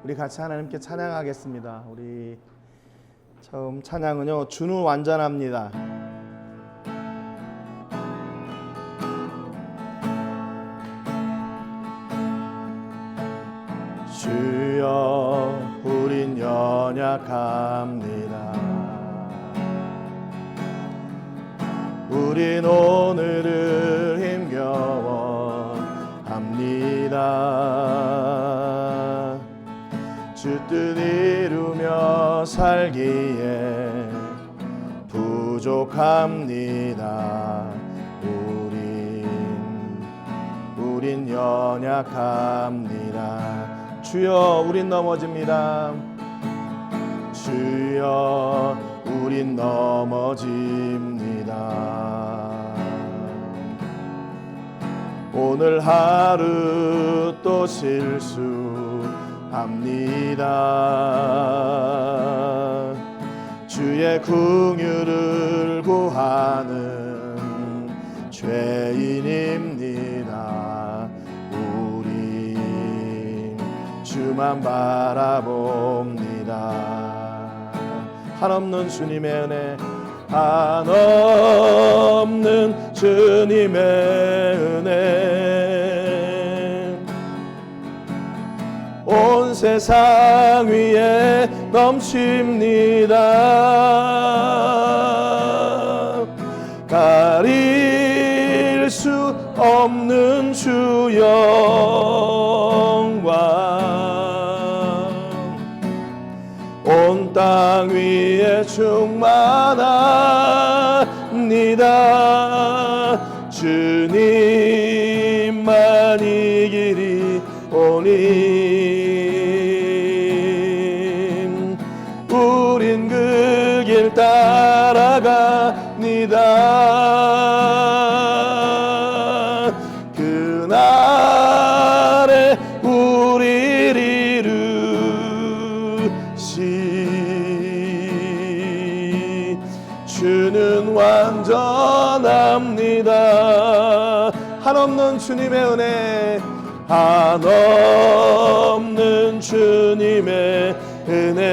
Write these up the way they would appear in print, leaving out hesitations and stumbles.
우리 같이 하나님께 찬양하겠습니다. 우리 처음 찬양은요, 주는 완전합니다. 주여 우린 연약합니다. 우린 오늘을 힘겨워 합니다. 주 뜻 이루며 살기에 부족합니다. 우린 연약합니다. 주여 우린 넘어집니다. 주여 우린 넘어집니다. 오늘 하루 또 실수합니다. 주의 긍휼을 구하는 죄인입니다. 우린 주만 바라봅니다. 한없는 주님의 은혜, 한없는 주님의 은혜, 온 세상 위에 넘칩니다. 가릴 수 없는 주 영광, 온 땅 위에 충만합니다. 주님만 이 길이 오니 우린 그 길 따라갑니다. 그날에 우리를 이루시 주는 완전합니다. 한없는 주님의 은혜, 한없는 주님의 은혜,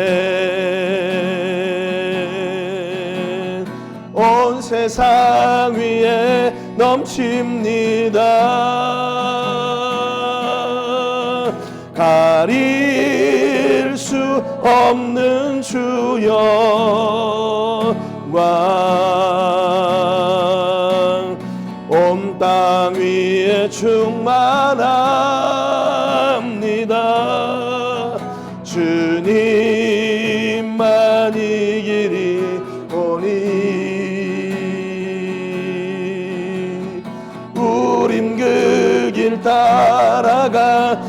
온 세상 위에 넘칩니다. 가릴 수 없는 주 영광, 온 땅 위에 충만합니다. 주님만 이 길이 오니 우린 그 길 따라갑니다.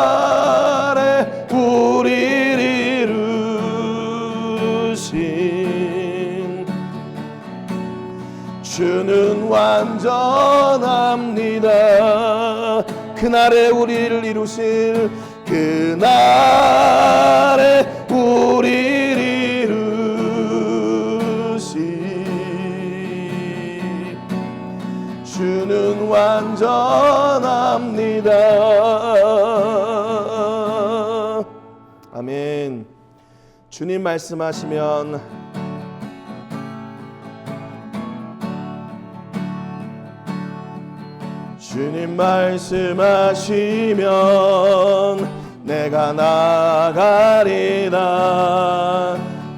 그날에 우리를 이루신 주는 완전합니다. 그날에 우리를 이루실, 그날에 우리를 이루신 주는 완전합니다. 아멘. 주님 말씀하시면 주님 말씀하시면 내가 나가리라.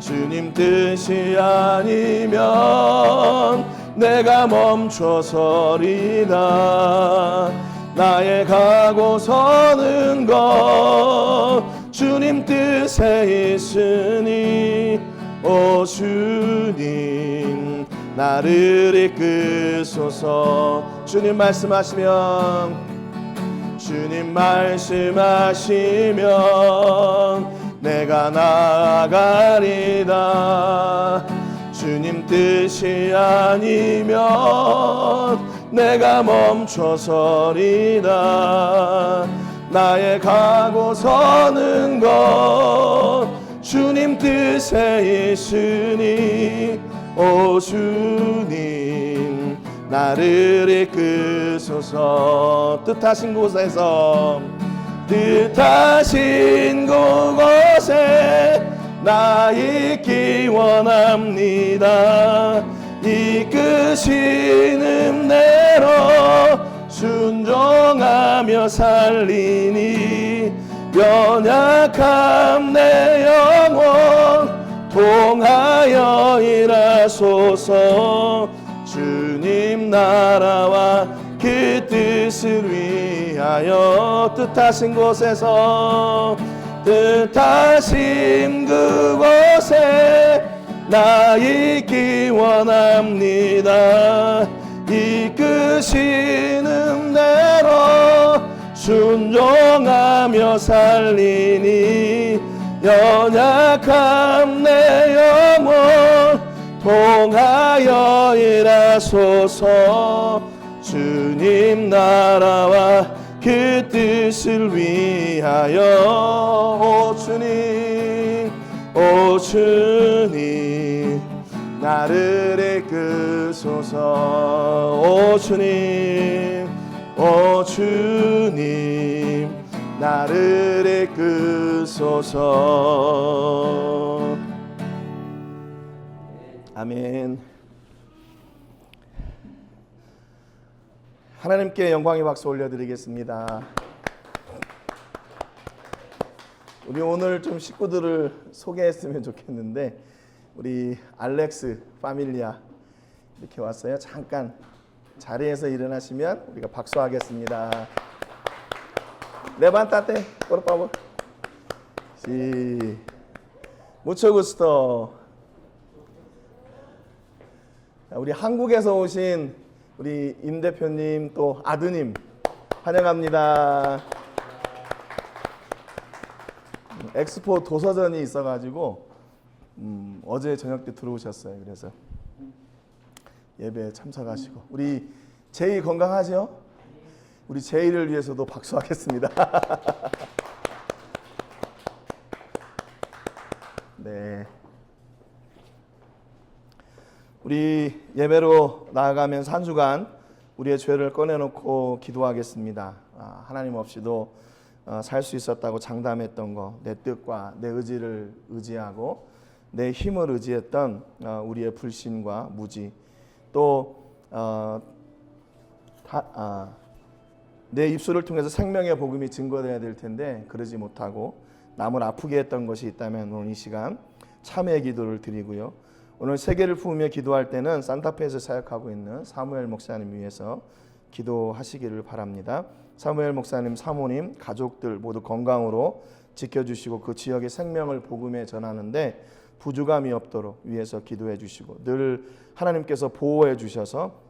주님 뜻이 아니면 내가 멈춰서리다. 나의 가고 서는 것 주님 뜻에 있으니 오 주님 나를 이끄소서. 주님 말씀하시면 내가 나아가리다. 주님 뜻이 아니면 내가 멈춰서리다. 나의 가고 서는 것 주님 뜻에 있으니 오 주님 나를 이끄소서. 뜻하신 곳에서 뜻하신 그곳에 나 있기 원합니다. 이끄시는 대로 순종하며 살리니 연약함 내 영혼 통하여 일하소서. 주님 나라와 그 뜻을 위하여 뜻하신 곳에서 뜻하신 그곳에 나 있기 원합니다. 이끄시는 대로 순종하며 살리니 연약함 내 영혼 통하여 일하소서. 주님 나라와 그 뜻을 위하여 오 주님 나를 이끄소서. 오 주님 나를 이끄소서. 아멘. 하나님께 영광의 박수 올려드리겠습니다. 우리 오늘 좀 식구들을 소개했으면 좋겠는데 우리 알렉스 파밀리아 이렇게 왔어요. 잠깐 자리에서 일어나시면 우리가 박수하겠습니다. Levantate, por favor. Sí. Mucho gusto. 우리 한국에서 오신 우리 임 대표님 또 아드님 환영합니다. 엑스포 도서전이 있어가지고 어제 저녁 때 들어오셨어요. 그래서 예배에 참석하시고 우리 제이 건강하죠? 우리 제이를 위해서도 박수하겠습니다. 네. 우리 예배로 나아가면서 한 주간 우리의 죄를 꺼내놓고 기도하겠습니다. 하나님 없이도 살 수 있었다고 장담했던 거, 내 뜻과 내 의지를 의지하고 내 힘을 의지했던 우리의 불신과 무지, 또 내 입술을 통해서 생명의 복음이 증거되어야 될 텐데 그러지 못하고 남을 아프게 했던 것이 있다면 오늘 이 시간 참회의 기도를 드리고요. 오늘 세계를 품으며 기도할 때는 산타페에서 사역하고 있는 사무엘 목사님 위해서 기도하시기를 바랍니다. 사무엘 목사님, 사모님, 가족들 모두 건강으로 지켜주시고 그 지역의 생명을 복음에 전하는데 부족함이 없도록 위해서 기도해 주시고 늘 하나님께서 보호해 주셔서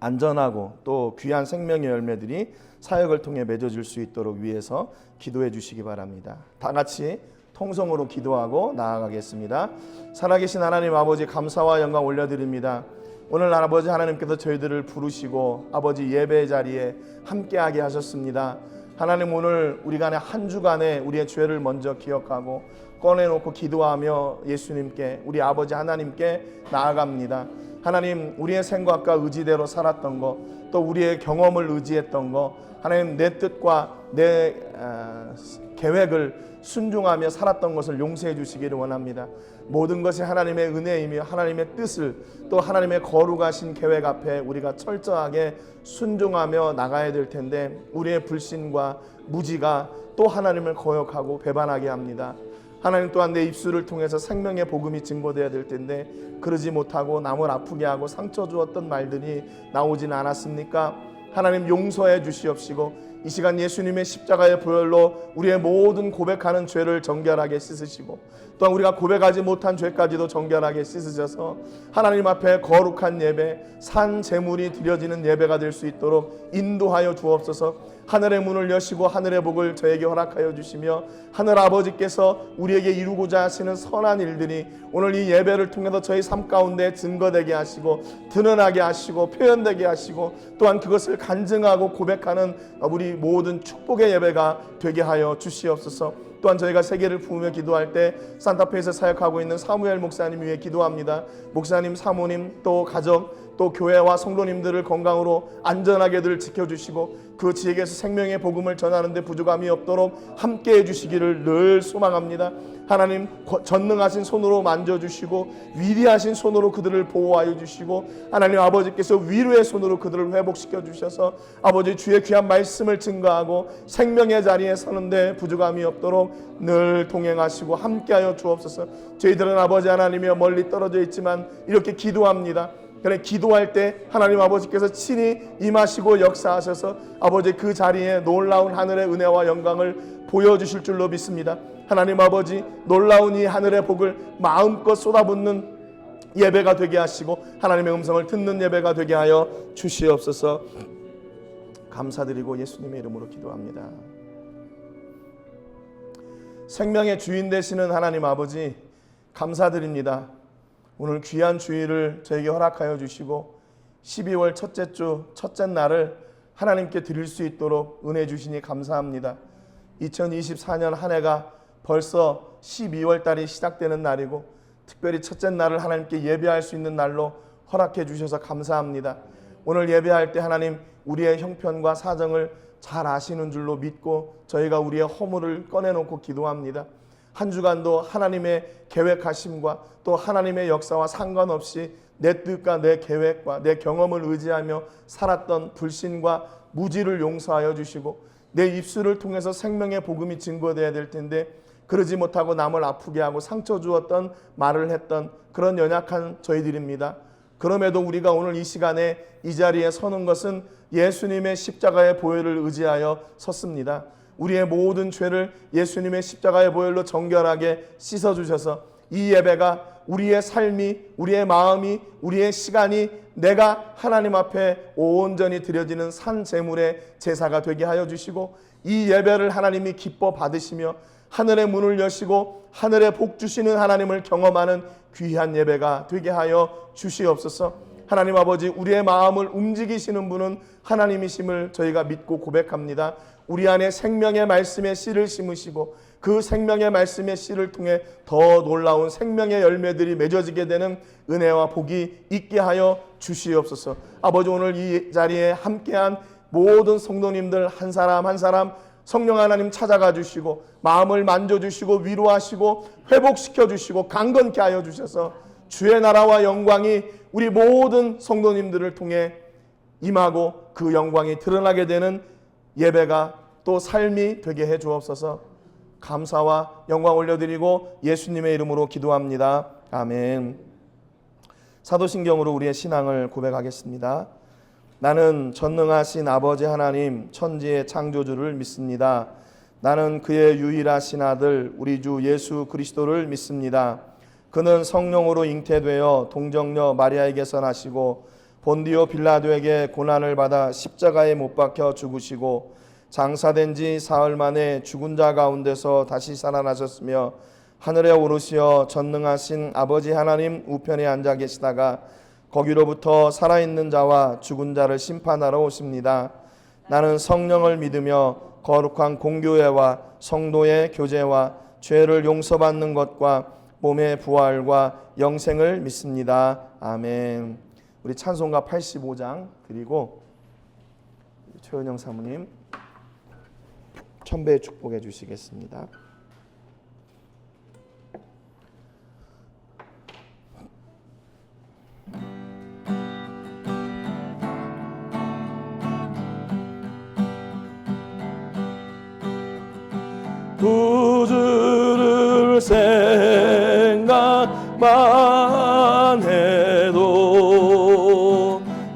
안전하고 또 귀한 생명의 열매들이 사역을 통해 맺어질 수 있도록 위해서 기도해 주시기 바랍니다. 다 같이 통성으로 기도하고 나아가겠습니다. 살아계신 하나님 아버지 감사와 영광 올려드립니다. 오늘 아버지 하나님께서 저희들을 부르시고 아버지 예배 자리에 함께하게 하셨습니다. 하나님 오늘 우리가 한 주간에 우리의 죄를 먼저 기억하고 꺼내놓고 기도하며 예수님께 우리 아버지 하나님께 나아갑니다. 하나님 우리의 생각과 의지대로 살았던 것, 또 우리의 경험을 의지했던 것, 하나님 내 뜻과 내 계획을 순종하며 살았던 것을 용서해 주시기를 원합니다. 모든 것이 하나님의 은혜이며 하나님의 뜻을 또 하나님의 거룩하신 계획 앞에 우리가 철저하게 순종하며 나가야 될 텐데 우리의 불신과 무지가 또 하나님을 거역하고 배반하게 합니다. 하나님 또한 내 입술을 통해서 생명의 복음이 증거되어야 될 텐데 그러지 못하고 남을 아프게 하고 상처 주었던 말들이 나오진 않았습니까? 하나님 용서해 주시옵시고 이 시간 예수님의 십자가의 보혈로 우리의 모든 고백하는 죄를 정결하게 씻으시고 또한 우리가 고백하지 못한 죄까지도 정결하게 씻으셔서 하나님 앞에 거룩한 예배, 산 제물이 드려지는 예배가 될 수 있도록 인도하여 주옵소서. 하늘의 문을 여시고 하늘의 복을 저에게 허락하여 주시며 하늘 아버지께서 우리에게 이루고자 하시는 선한 일들이 오늘 이 예배를 통해서 저희 삶 가운데 증거되게 하시고 드러나게 하시고 표현되게 하시고 또한 그것을 간증하고 고백하는 우리 모든 축복의 예배가 되게 하여 주시옵소서. 또한 저희가 세계를 품으며 기도할 때 산타페에서 사역하고 있는 사무엘 목사님 위해 기도합니다. 목사님, 사모님, 또 가족, 또 교회와 성도님들을 건강으로 안전하게 늘 지켜주시고 그 지역에서 생명의 복음을 전하는 데 부족함이 없도록 함께 해주시기를 늘 소망합니다. 하나님, 전능하신 손으로 만져주시고 위대하신 손으로 그들을 보호하여 주시고 하나님 아버지께서 위로의 손으로 그들을 회복시켜 주셔서 아버지 주의 귀한 말씀을 증거하고 생명의 자리에 서는데 부족함이 없도록 늘 동행하시고 함께하여 주옵소서. 저희들은 아버지 하나님이여 멀리 떨어져 있지만 이렇게 기도합니다. 그래 기도할 때 하나님 아버지께서 친히 임하시고 역사하셔서 아버지 그 자리에 놀라운 하늘의 은혜와 영광을 보여주실 줄로 믿습니다. 하나님 아버지 놀라운 이 하늘의 복을 마음껏 쏟아붓는 예배가 되게 하시고 하나님의 음성을 듣는 예배가 되게 하여 주시옵소서. 감사드리고 예수님의 이름으로 기도합니다. 생명의 주인 되시는 하나님 아버지 감사드립니다. 오늘 귀한 주일을 저에게 허락하여 주시고 12월 첫째 주 첫째 날을 하나님께 드릴 수 있도록 은혜 주시니 감사합니다. 2024년 한 해가 벌써 12월 달이 시작되는 날이고 특별히 첫째 날을 하나님께 예배할 수 있는 날로 허락해 주셔서 감사합니다. 오늘 예배할 때 하나님 우리의 형편과 사정을 잘 아시는 줄로 믿고 저희가 우리의 허물을 꺼내놓고 기도합니다. 한 주간도 하나님의 계획하심과 또 하나님의 역사와 상관없이 내 뜻과 내 계획과 내 경험을 의지하며 살았던 불신과 무지를 용서하여 주시고 내 입술을 통해서 생명의 복음이 증거되어야 될 텐데 그러지 못하고 남을 아프게 하고 상처 주었던 말을 했던 그런 연약한 저희들입니다. 그럼에도 우리가 오늘 이 시간에 이 자리에 서는 것은 예수님의 십자가의 보혈을 의지하여 섰습니다. 우리의 모든 죄를 예수님의 십자가의 보혈로 정결하게 씻어주셔서 이 예배가 우리의 삶이, 우리의 마음이, 우리의 시간이 내가 하나님 앞에 온전히 드려지는 산 제물의 제사가 되게 하여 주시고 이 예배를 하나님이 기뻐 받으시며 하늘의 문을 여시고 하늘의 복 주시는 하나님을 경험하는 귀한 예배가 되게 하여 주시옵소서. 하나님 아버지 우리의 마음을 움직이시는 분은 하나님이심을 저희가 믿고 고백합니다. 우리 안에 생명의 말씀의 씨를 심으시고 그 생명의 말씀의 씨를 통해 더 놀라운 생명의 열매들이 맺어지게 되는 은혜와 복이 있게 하여 주시옵소서. 아버지 오늘 이 자리에 함께한 모든 성도님들 한 사람 한 사람 성령 하나님 찾아가 주시고 마음을 만져주시고 위로하시고 회복시켜 주시고 강건케 하여 주셔서 주의 나라와 영광이 우리 모든 성도님들을 통해 임하고 그 영광이 드러나게 되는 예배가 또 삶이 되게 해 주옵소서. 감사와 영광 올려드리고 예수님의 이름으로 기도합니다. 아멘. 사도신경으로 우리의 신앙을 고백하겠습니다. 나는 전능하신 아버지 하나님 천지의 창조주를 믿습니다. 나는 그의 유일하신 아들 우리 주 예수 그리스도를 믿습니다. 그는 성령으로 잉태되어 동정녀 마리아에게서 나시고 본디오 빌라도에게 고난을 받아 십자가에 못 박혀 죽으시고 장사된 지 사흘 만에 죽은 자 가운데서 다시 살아나셨으며 하늘에 오르시어 전능하신 아버지 하나님 우편에 앉아 계시다가 거기로부터 살아있는 자와 죽은 자를 심판하러 오십니다. 나는 성령을 믿으며 거룩한 공교회와 성도의 교제와 죄를 용서받는 것과 몸의 부활과 영생을 믿습니다. 아멘. 우리 찬송가 85장 드리고 최은영 사모님 천배의 축복해 주시겠습니다. 구주를 생각만 해도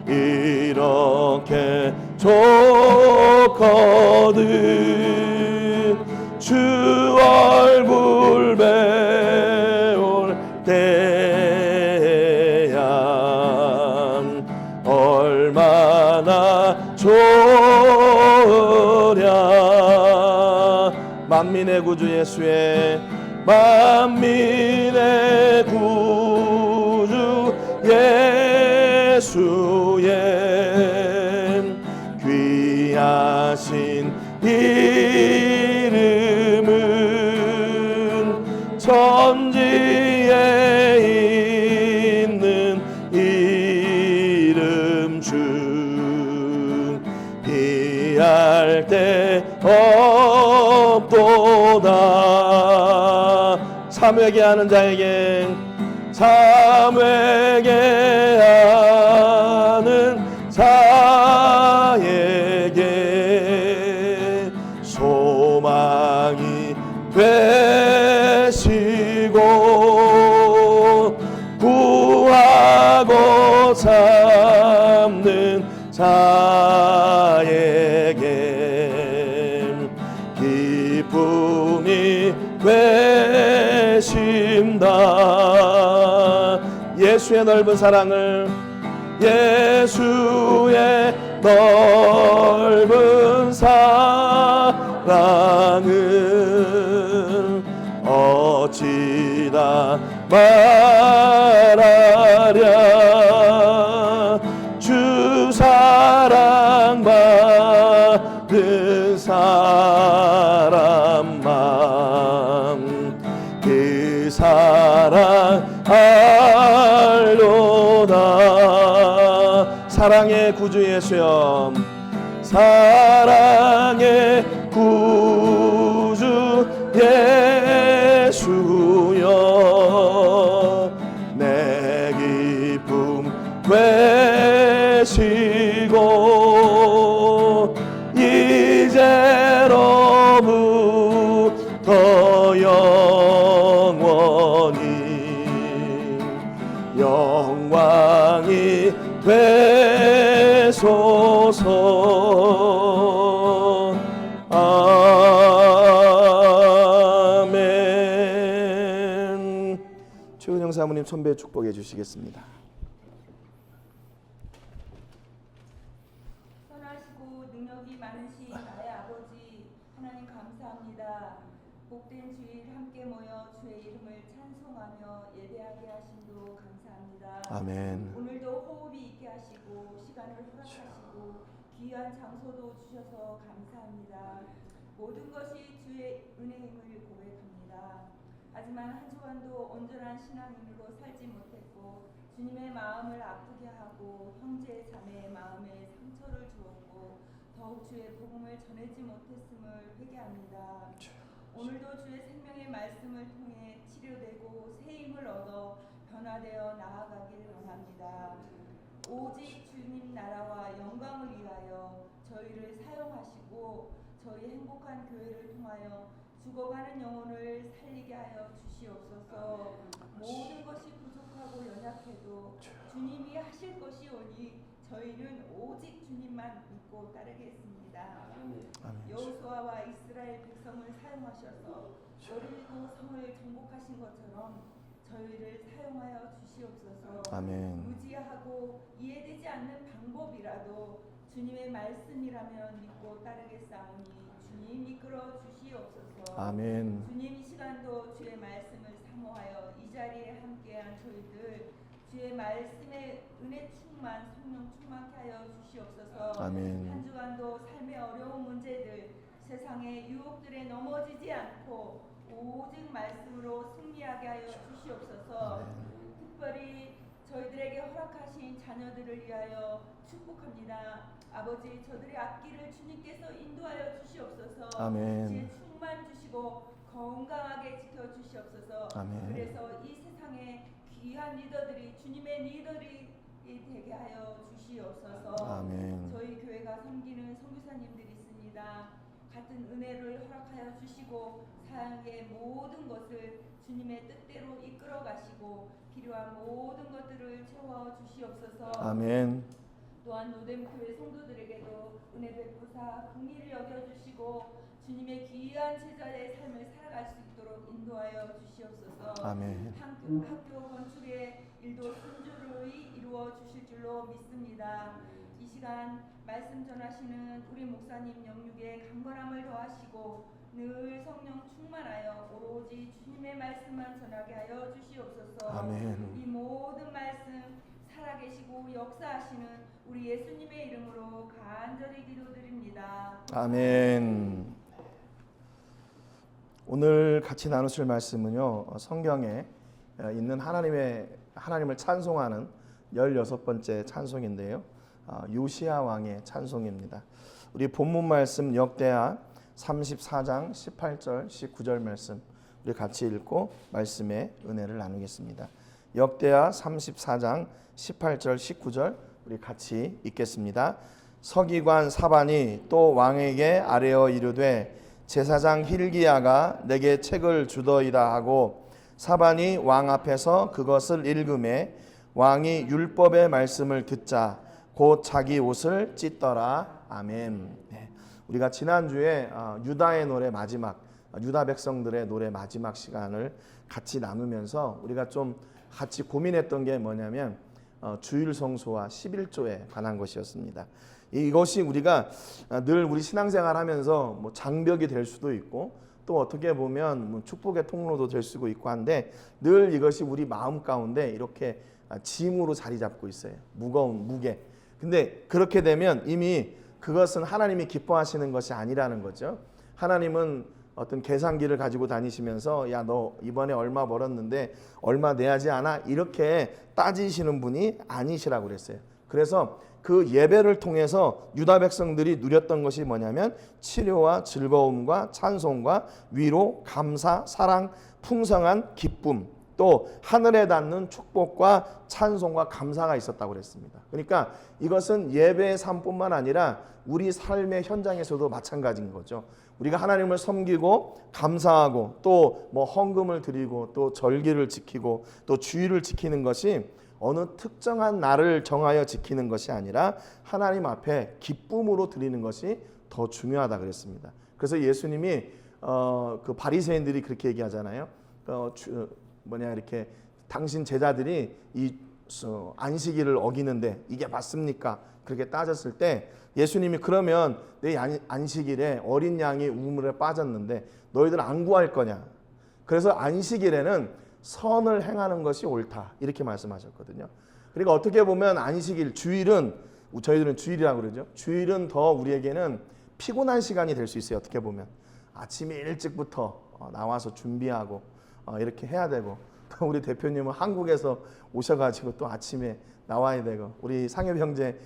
이렇게 좋거든. 주 얼굴 배울 때야 얼마나 좋으랴. 만민의 구주 예수의 만민의 구주 예수의 귀하신 이름을 될 데 없도다. 참회개 하는 자에게 참회개 하는 자에게 소망이 되시고 구하고 참는 자에게 기쁨이 되신다. 예수의 넓은 사랑을 예수의 넓은 사랑을 어찌다 말하랴. 주 사랑 받은 사람만 그 사랑 알로다. 사랑의 구주 예수여, 사랑의 구주 예수여, 내 기쁨 되시고 이제로부터 영원히 영광이 되소서. 아멘. 최은영 사모님 손배 축복해 주시겠습니다. 선하시고 능력이 많으신 나의 아버지 하나님 감사합니다. 복된 주일 함께 모여 주의 이름을 찬송하며 예배하게 하심도 감사합니다. 아멘. 오늘도 호흡이 있게 하시고 시간을 허락하시고 귀한 장소도 주셔서 감사합니다. 모든 것이 주의 은혜임을 고백합니다. 하지만 한 주간도 온전한 신앙인으로 살지 못했고 주님의 마음을 아프게 하고 형제 자매의 마음에 상처를 주었고 더욱 주의 복음을 전하지 못했음을 회개합니다. 오늘도 주의 생명의 말씀을 통해 치료되고 새 힘을 얻어 변화되어 나아가길 원합니다. 오직 주님 나라와 영광을 위하여 저희를 사용하시고 저희 행복한 교회를 통하여 죽어가는 영혼을 살리게 하여 주시옵소서. 모든 것이 부족하고 연약해도 주님이 하실 것이 오니 저희는 오직 주님만 믿고 따르겠습니다. 여호수아와 이스라엘 백성을 사용하셔서 여리고 성을 정복하신 것처럼 저희를 사용하여 주시옵소서. 아멘. 무지하고 이해되지 않는 방법이라도 주님의 말씀이라면 믿고 따르겠사오니 주님 이끌어 주시옵소서. 아멘. 주님 이 시간도 주의 말씀을 사모하여 이 자리에 함께한 저희들 주의 말씀에 은혜 충만 성령 충만케 하여 주시옵소서. 아멘. 한 주간도 삶의 어려운 문제들 세상의 유혹들에 넘어지지 않고 오직 말씀으로 승리하게 하여 주시옵소서. 특별히 저희들에게 허락하신 자녀들을 위하여 축복합니다. 아버지 저들의 앞길을 주님께서 인도하여 주시옵소서. 아멘. 지혜 충만 주시고 건강하게 지켜주시옵소서. 아멘. 그래서 이 세상에 귀한 리더들이 주님의 리더들이 되게 하여 주시옵소서. 아멘. 저희 교회가 섬기는 선교사님들이 있습니다. 같은 은혜를 허락하여 주시고 사역의 모든 것을 주님의 뜻대로 이끌어 가시고 필요한 모든 것들을 채워 주시옵소서. 아멘. 또한 노뎀교회 성도들에게도 은혜 베푸사 긍휼히 여겨주시고 주님의 귀한 제자의 삶을 살아갈 수 있도록 인도하여 주시옵소서. 아멘. 학교 건축의 일도 순조로이 이루어 주실 줄로 믿습니다. 이 시간 말씀 전하시는 우리 목사님 영육에 강건함을 더하시고 늘 성령 충만하여 오로지 주님의 말씀만 전하게 하여 주시옵소서. 아멘. 이 모든 말씀 살아계시고 역사하시는 우리 예수님의 이름으로 간절히 기도드립니다. 아멘. 오늘 같이 나누실 말씀은요, 성경에 있는 하나님을 찬송하는 16번째 찬송인데요, 요시야 왕의 찬송입니다. 우리 본문 말씀 역대하 34장 18절 19절 말씀 우리 같이 읽고 말씀의 은혜를 나누겠습니다. 역대하 34장 18절 19절 우리 같이 읽겠습니다. 서기관 사반이 또 왕에게 아뢰어 이르되 제사장 hil기야가 내게 책을 주더이다 하고 사반이 왕 앞에서 그것을 읽음에 왕이 율법의 말씀을 듣자 곧 자기 옷을 찢더라. 아멘. 네. 우리가 지난주에 유다의 노래 마지막 유다 백성들의 노래 마지막 시간을 같이 나누면서 우리가 좀 같이 고민했던 게 뭐냐면 주일 성수와 11조에 관한 것이었습니다. 이것이 우리가 늘 우리 신앙생활 하면서 뭐 장벽이 될 수도 있고 또 어떻게 보면 뭐 축복의 통로도 될 수도 있고 한데 늘 이것이 우리 마음 가운데 이렇게 짐으로 자리 잡고 있어요. 무거운 무게. 근데 그렇게 되면 이미 그것은 하나님이 기뻐하시는 것이 아니라는 거죠. 하나님은 어떤 계산기를 가지고 다니시면서 야, 너 이번에 얼마 벌었는데 얼마 내야지 않아? 이렇게 따지시는 분이 아니시라고 그랬어요. 그래서 그 예배를 통해서 유다 백성들이 누렸던 것이 뭐냐면 치료와 즐거움과 찬송과 위로, 감사, 사랑, 풍성한 기쁨, 또 하늘에 닿는 축복과 찬송과 감사가 있었다고 그랬습니다. 그러니까 이것은 예배의 삶뿐만 아니라 우리 삶의 현장에서도 마찬가지인 거죠. 우리가 하나님을 섬기고 감사하고 또 뭐 헌금을 드리고 또 절기를 지키고 또 주일을 지키는 것이 어느 특정한 날을 정하여 지키는 것이 아니라 하나님 앞에 기쁨으로 드리는 것이 더 중요하다 그랬습니다. 그래서 예수님이 그 바리새인들이 그렇게 얘기하잖아요. 이렇게 당신 제자들이 이 안식일을 어기는데 이게 맞습니까? 그렇게 따졌을 때 예수님이 그러면 내 안식일에 어린 양이 우물에 빠졌는데 너희들 안 구할 거냐? 그래서 안식일에는 선을 행하는 것이 옳다 이렇게 말씀하셨거든요. 그러니까 어떻게 보면 안식일, 주일은 저희들은 주일이라고 그러죠. 주일은 더 우리에게는 피곤한 시간이 될 수 있어요. 어떻게 보면 아침에 일찍부터 나와서 준비하고 이렇게 해야 되고 또 우리 대표님은 한국에서 오셔가지고 또 아침에 나와야 되고 우리 상엽 형제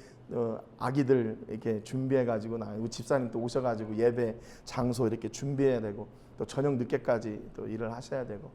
아기들 이렇게 준비해가지고 우리 집사님 또 오셔가지고 예배 장소 이렇게 준비해야 되고 또 저녁 늦게까지 또 일을 하셔야 되고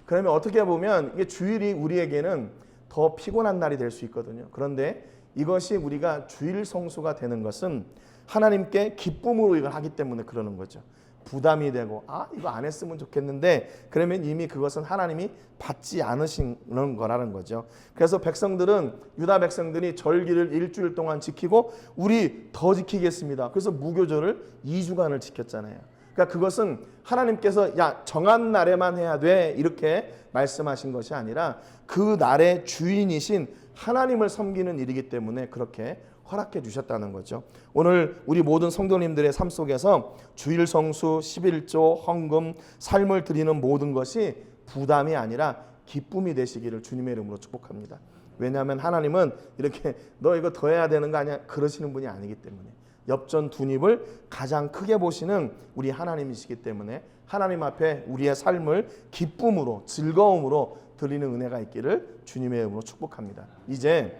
그러면 어떻게 보면 이게 주일이 우리에게는 더 피곤한 날이 될 수 있거든요. 그런데 이것이 우리가 주일 성수가 되는 것은 하나님께 기쁨으로 이걸 하기 때문에 그러는 거죠. 부담이 되고 이거 안 했으면 좋겠는데 그러면 이미 그것은 하나님이 받지 않으시는 거라는 거죠. 그래서 백성들은 유다 백성들이 절기를 일주일 동안 지키고 우리 더 지키겠습니다. 그래서 무교절을 2주간을 지켰잖아요. 그러니까 그것은 하나님께서 야 정한 날에만 해야 돼 이렇게 말씀하신 것이 아니라 그 날의 주인이신 하나님을 섬기는 일이기 때문에 그렇게 허락해 주셨다는 거죠. 오늘 우리 모든 성도님들의 삶 속에서 주일 성수, 11조, 헌금, 삶을 드리는 모든 것이 부담이 아니라 기쁨이 되시기를 주님의 이름으로 축복합니다. 왜냐하면 하나님은 이렇게 너 이거 더 해야 되는 거 아니야? 그러시는 분이 아니기 때문에 엽전 두 입을 가장 크게 보시는 우리 하나님이시기 때문에 하나님 앞에 우리의 삶을 기쁨으로 즐거움으로 드리는 은혜가 있기를 주님의 이름으로 축복합니다. 이제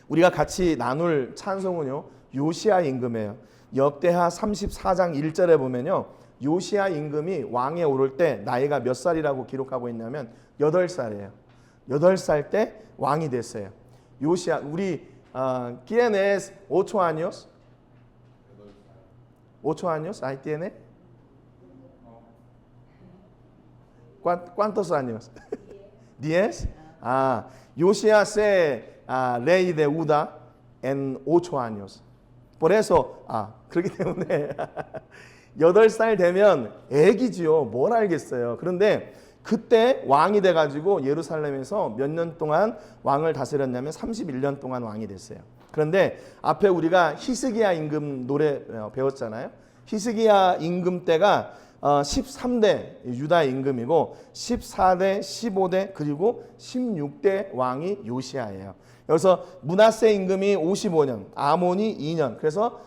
우리가 같이 나눌 찬송은요 요시야 임금이에요. 역대하 34장 1절에 보면요 요시야 임금이 왕에 오를 때 나이가 몇 살이라고 기록하고 있냐면 8살이에요. 8살 때 왕이 됐어요. 요시야 우리 ¿quién es 8 años? 8 años? ¿Ahí tiene? ¿Cuántos años? 10? 요시야 se rey de Judá en 8 años. Por eso, 그렇기 때문에 8살 되면 애기지요. 뭘 알겠어요. 그런데 그때 왕이 돼가지고 예루살렘에서 몇 년 동안 왕을 다스렸냐면 31년 동안 왕이 됐어요. 그런데 앞에 우리가 히스기야 임금 노래 배웠잖아요. 히스기야 임금 때가 13대 유다 임금이고 14대, 15대 그리고 16대 왕이 요시야예요. 여기서 므낫세 임금이 55년, 아몬이 2년. 그래서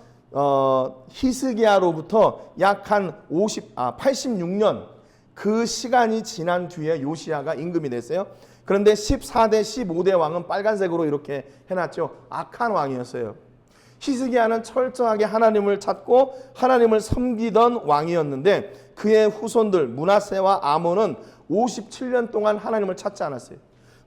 히스기야로부터 약 한 86년 그 시간이 지난 뒤에 요시야가 임금이 됐어요. 그런데 14대, 15대 왕은 빨간색으로 이렇게 해놨죠. 악한 왕이었어요. 히스기야는 철저하게 하나님을 찾고 하나님을 섬기던 왕이었는데 그의 후손들 므낫세와 아몬은 57년 동안 하나님을 찾지 않았어요.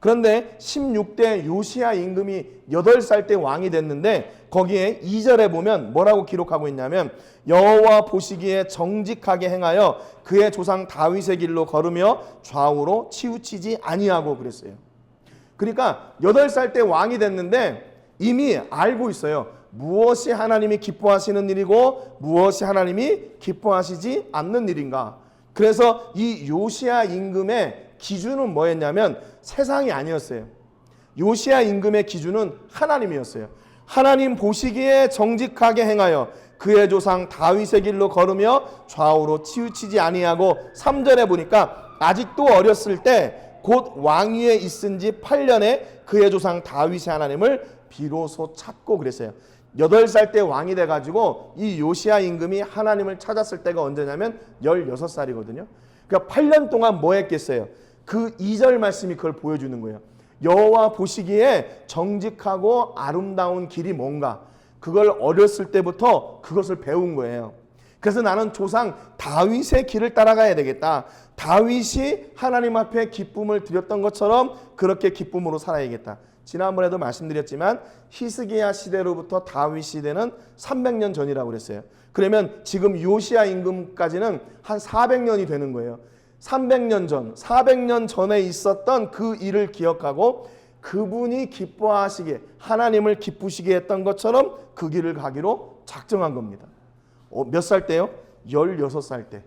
그런데 16대 요시야 임금이 8살 때 왕이 됐는데 거기에 2절에 보면 뭐라고 기록하고 있냐면 여호와 보시기에 정직하게 행하여 그의 조상 다윗의 길로 걸으며 좌우로 치우치지 아니하고 그랬어요. 그러니까 8살 때 왕이 됐는데 이미 알고 있어요. 무엇이 하나님이 기뻐하시는 일이고 무엇이 하나님이 기뻐하시지 않는 일인가. 그래서 이 요시야 임금의 기준은 뭐였냐면 세상이 아니었어요. 요시야 임금의 기준은 하나님이었어요. 하나님 보시기에 정직하게 행하여 그의 조상 다윗의 길로 걸으며 좌우로 치우치지 아니하고 3절에 보니까 아직도 어렸을 때 곧 왕위에 있은 지 8년에 그의 조상 다윗의 하나님을 비로소 찾고 그랬어요. 8살 때 왕이 돼가지고 이 요시야 임금이 하나님을 찾았을 때가 언제냐면 16살이거든요. 그러니까 8년 동안 뭐 했겠어요? 그 2절 말씀이 그걸 보여주는 거예요. 여호와 보시기에 정직하고 아름다운 길이 뭔가 그걸 어렸을 때부터 그것을 배운 거예요. 그래서 나는 조상 다윗의 길을 따라가야 되겠다. 다윗이 하나님 앞에 기쁨을 드렸던 것처럼 그렇게 기쁨으로 살아야겠다. 지난번에도 말씀드렸지만 히스기야 시대로부터 다윗 시대는 300년 전이라고 그랬어요. 그러면 지금 요시야 임금까지는 한 400년이 되는 거예요. 300년 전, 400년 전에 있었던 그 일을 기억하고 그분이 기뻐하시게 하나님을 기쁘시게 했던 것처럼 그 길을 가기로 작정한 겁니다. 몇 살 때요? 16살 때.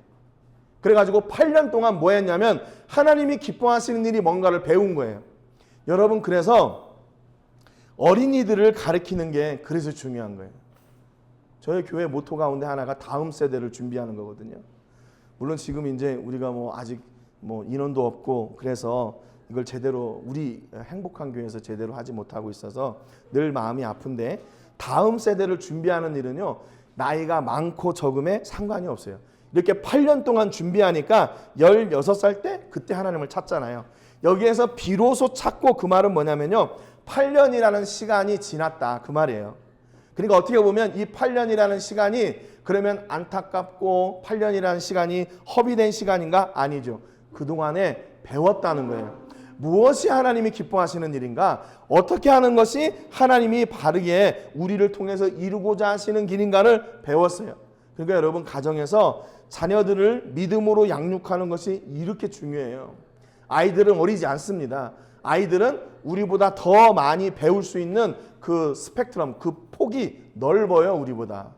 그래가지고 8년 동안 뭐 했냐면 하나님이 기뻐하시는 일이 뭔가를 배운 거예요. 여러분 그래서 어린이들을 가르치는 게 그래서 중요한 거예요. 저희 교회 모토 가운데 하나가 다음 세대를 준비하는 거거든요. 물론 지금 이제 우리가 아직 인원도 없고 그래서 이걸 제대로 우리 행복한 교회에서 제대로 하지 못하고 있어서 늘 마음이 아픈데 다음 세대를 준비하는 일은요. 나이가 많고 적음에 상관이 없어요. 이렇게 8년 동안 준비하니까 16살 때 그때 하나님을 찾잖아요. 여기에서 비로소 찾고 그 말은 뭐냐면요. 8년이라는 시간이 지났다 그 말이에요. 그러니까 어떻게 보면 이 8년이라는 시간이 그러면 안타깝고 8년이라는 시간이 허비된 시간인가? 아니죠. 그동안에 배웠다는 거예요. 무엇이 하나님이 기뻐하시는 일인가? 어떻게 하는 것이 하나님이 바르게 우리를 통해서 이루고자 하시는 길인가를 배웠어요. 그러니까 여러분 가정에서 자녀들을 믿음으로 양육하는 것이 이렇게 중요해요. 아이들은 어리지 않습니다. 아이들은 우리보다 더 많이 배울 수 있는 그 스펙트럼, 그 폭이 넓어요, 우리보다.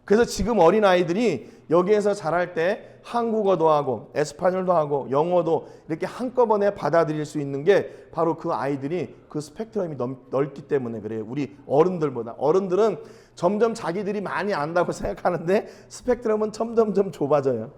그래서 지금 어린아이들이 여기에서 자랄 때 한국어도 하고 에스파뇰도 하고 영어도 이렇게 한꺼번에 받아들일 수 있는 게 바로 그 아이들이 그 스펙트럼이 넓기 때문에 그래요. 우리 어른들보다. 어른들은 점점 자기들이 많이 안다고 생각하는데 스펙트럼은 점점점 좁아져요.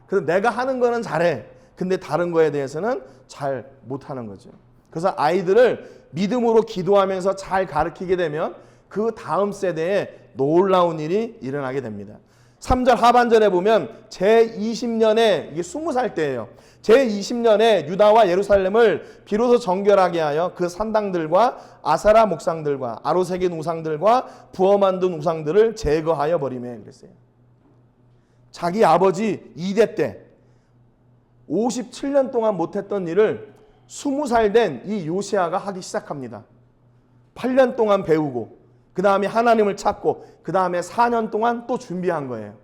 그래서 내가 하는 거는 잘해. 근데 다른 거에 대해서는 잘 못하는 거죠. 그래서 아이들을 믿음으로 기도하면서 잘 가르치게 되면 그 다음 세대에 놀라운 일이 일어나게 됩니다. 3절 하반절에 보면 제20년에 이게 20살 때예요. 제20년에 유다와 예루살렘을 비로소 정결하게 하여 그 산당들과 아사라 목상들과 아로새긴 우상들과 부어 만든 우상들을 제거하여 버리매 그랬어요. 자기 아버지 2대 때 57년 동안 못했던 일을 20살 된 이 요시야가 하기 시작합니다. 8년 동안 배우고 그 다음에 하나님을 찾고 그 다음에 4년 동안 또 준비한 거예요.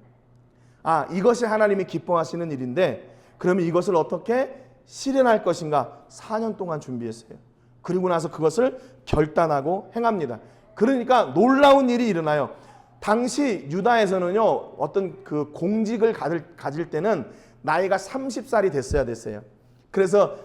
아, 이것이 하나님이 기뻐하시는 일인데 그러면 이것을 어떻게 실현할 것인가 4년 동안 준비했어요. 그리고 나서 그것을 결단하고 행합니다. 그러니까 놀라운 일이 일어나요. 당시 유다에서는요 어떤 그 공직을 가질 때는 나이가 30살이 됐어야 됐어요. 그래서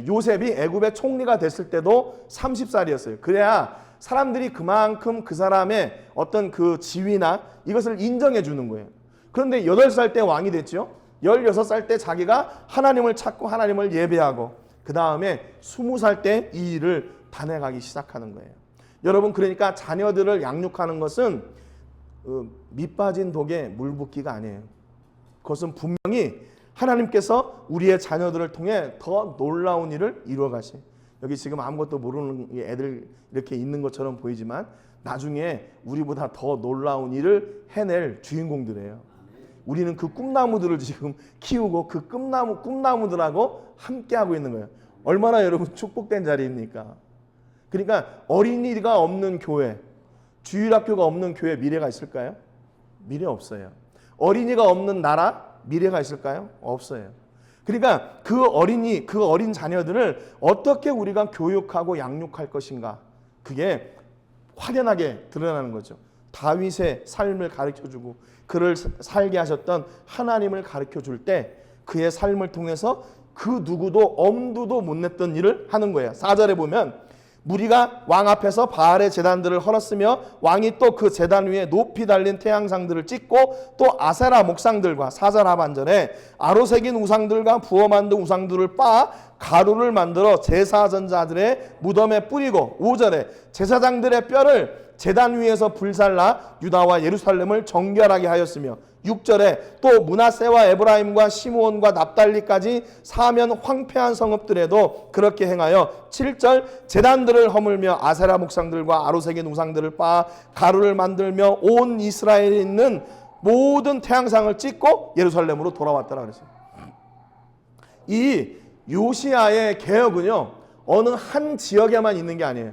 요셉이 애굽의 총리가 됐을 때도 30살이었어요. 그래야 사람들이 그만큼 그 사람의 어떤 그 지위나 이것을 인정해 주는 거예요. 그런데 8살 때 왕이 됐죠. 16살 때 자기가 하나님을 찾고 하나님을 예배하고 그 다음에 20살 때 이 일을 단행하기 시작하는 거예요. 여러분 그러니까 자녀들을 양육하는 것은 밑 빠진 독에 물 붓기가 아니에요. 그것은 분명히 하나님께서 우리의 자녀들을 통해 더 놀라운 일을 이루어 가시. 여기 지금 아무것도 모르는 이 애들 이렇게 있는 것처럼 보이지만 나중에 우리보다 더 놀라운 일을 해낼 주인공들이에요. 우리는 그 꿈나무들을 지금 키우고 그 꿈나무들하고 함께하고 있는 거예요. 얼마나 여러분 축복된 자리입니까? 그러니까 어린이가 없는 교회, 주일학교가 없는 교회 미래가 있을까요? 미래 없어요. 어린이가 없는 나라 미래가 있을까요? 없어요. 그러니까 그 어린 자녀들을 어떻게 우리가 교육하고 양육할 것인가, 그게 확연하게 드러나는 거죠. 다윗의 삶을 가르쳐주고 그를 살게 하셨던 하나님을 가르쳐줄 때 그의 삶을 통해서 그 누구도 엄두도 못 냈던 일을 하는 거예요. 4절에 보면 무리가 왕 앞에서 바알의 제단들을 헐었으며 왕이 또 그 제단 위에 높이 달린 태양상들을 찍고 또 아세라 목상들과 4절 하반절에 아로새긴 우상들과 부어 만든 우상들을 빻아 가루를 만들어 제사전자들의 무덤에 뿌리고 5절에 제사장들의 뼈를 제단 위에서 불살라 유다와 예루살렘을 정결하게 하였으며 6절에 또 므낫세와 에브라임과 시므온과 납달리까지 사면 황폐한 성읍들에도 그렇게 행하여 7절 제단들을 허물며 아세라 목상들과 아로새긴 우상들을 빻아 가루를 만들며 온 이스라엘에 있는 모든 태양상을 찍고 예루살렘으로 돌아왔더라 그랬어요. 이 요시야의 개혁은요 어느 한 지역에만 있는 게 아니에요.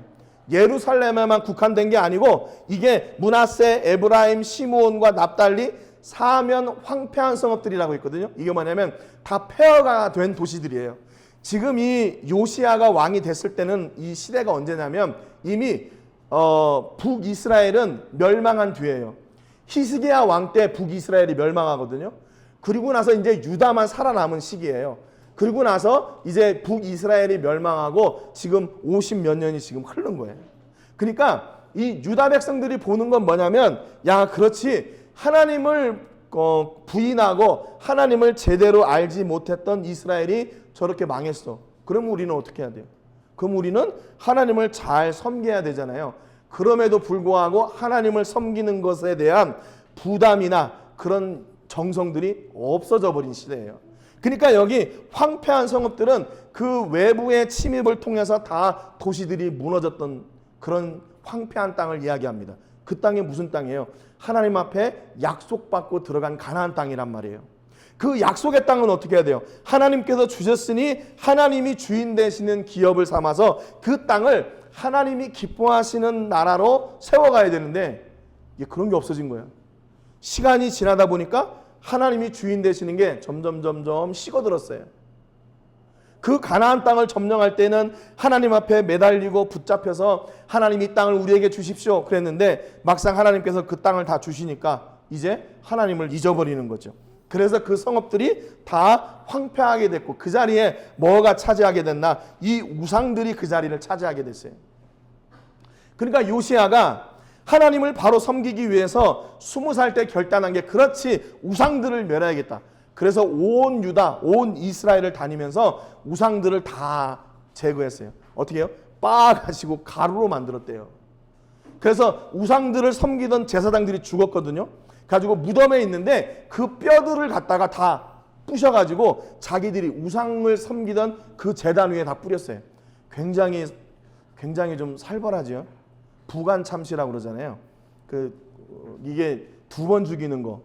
예루살렘에만 국한된 게 아니고 이게 므낫세, 에브라임, 시므온과 납달리 사면 황폐한 성읍들이라고 있거든요. 이게 뭐냐면 다 폐허가 된 도시들이에요. 지금 이 요시야가 왕이 됐을 때는 이 시대가 언제냐면 이미 북이스라엘은 멸망한 뒤에요. 히스기야 왕 때 북이스라엘이 멸망하거든요. 그리고 나서 이제 유다만 살아남은 시기예요. 그리고 나서 이제 북이스라엘이 멸망하고 지금 50몇 년이 지금 흐른 거예요. 그러니까 이 유다 백성들이 보는 건 뭐냐면 야 그렇지 하나님을 부인하고 하나님을 제대로 알지 못했던 이스라엘이 저렇게 망했어. 그럼 우리는 어떻게 해야 돼요? 그럼 우리는 하나님을 잘 섬겨야 되잖아요. 그럼에도 불구하고 하나님을 섬기는 것에 대한 부담이나 그런 정성들이 없어져 버린 시대예요. 그러니까 여기 황폐한 성읍들은 그 외부의 침입을 통해서 다 도시들이 무너졌던 그런 황폐한 땅을 이야기합니다. 그 땅이 무슨 땅이에요? 하나님 앞에 약속받고 들어간 가나안 땅이란 말이에요. 그 약속의 땅은 어떻게 해야 돼요? 하나님께서 주셨으니 하나님이 주인 되시는 기업을 삼아서 그 땅을 하나님이 기뻐하시는 나라로 세워가야 되는데 그런 게 없어진 거예요. 시간이 지나다 보니까 하나님이 주인 되시는 게 점점 식어들었어요. 그 가나안 땅을 점령할 때는 하나님 앞에 매달리고 붙잡혀서 하나님 이 땅을 우리에게 주십시오 그랬는데 막상 하나님께서 그 땅을 다 주시니까 이제 하나님을 잊어버리는 거죠. 그래서 그 성읍들이 다 황폐하게 됐고 그 자리에 뭐가 차지하게 됐나? 이 우상들이 그 자리를 차지하게 됐어요. 그러니까 요시야가 하나님을 바로 섬기기 위해서 20살 때 결단한 게 그렇지 우상들을 멸해야겠다. 그래서 온 유다, 온 이스라엘을 다니면서 우상들을 다 제거했어요. 어떻게 해요? 빻아가지고 가루로 만들었대요. 그래서 우상들을 섬기던 제사장들이 죽었거든요. 가지고 무덤에 있는데 그 뼈들을 갖다가 다 부셔가지고 자기들이 우상을 섬기던 그 제단 위에 다 뿌렸어요. 굉장히 좀 살벌하죠. 부간참시라고 그러잖아요. 이게 2번 죽이는 거.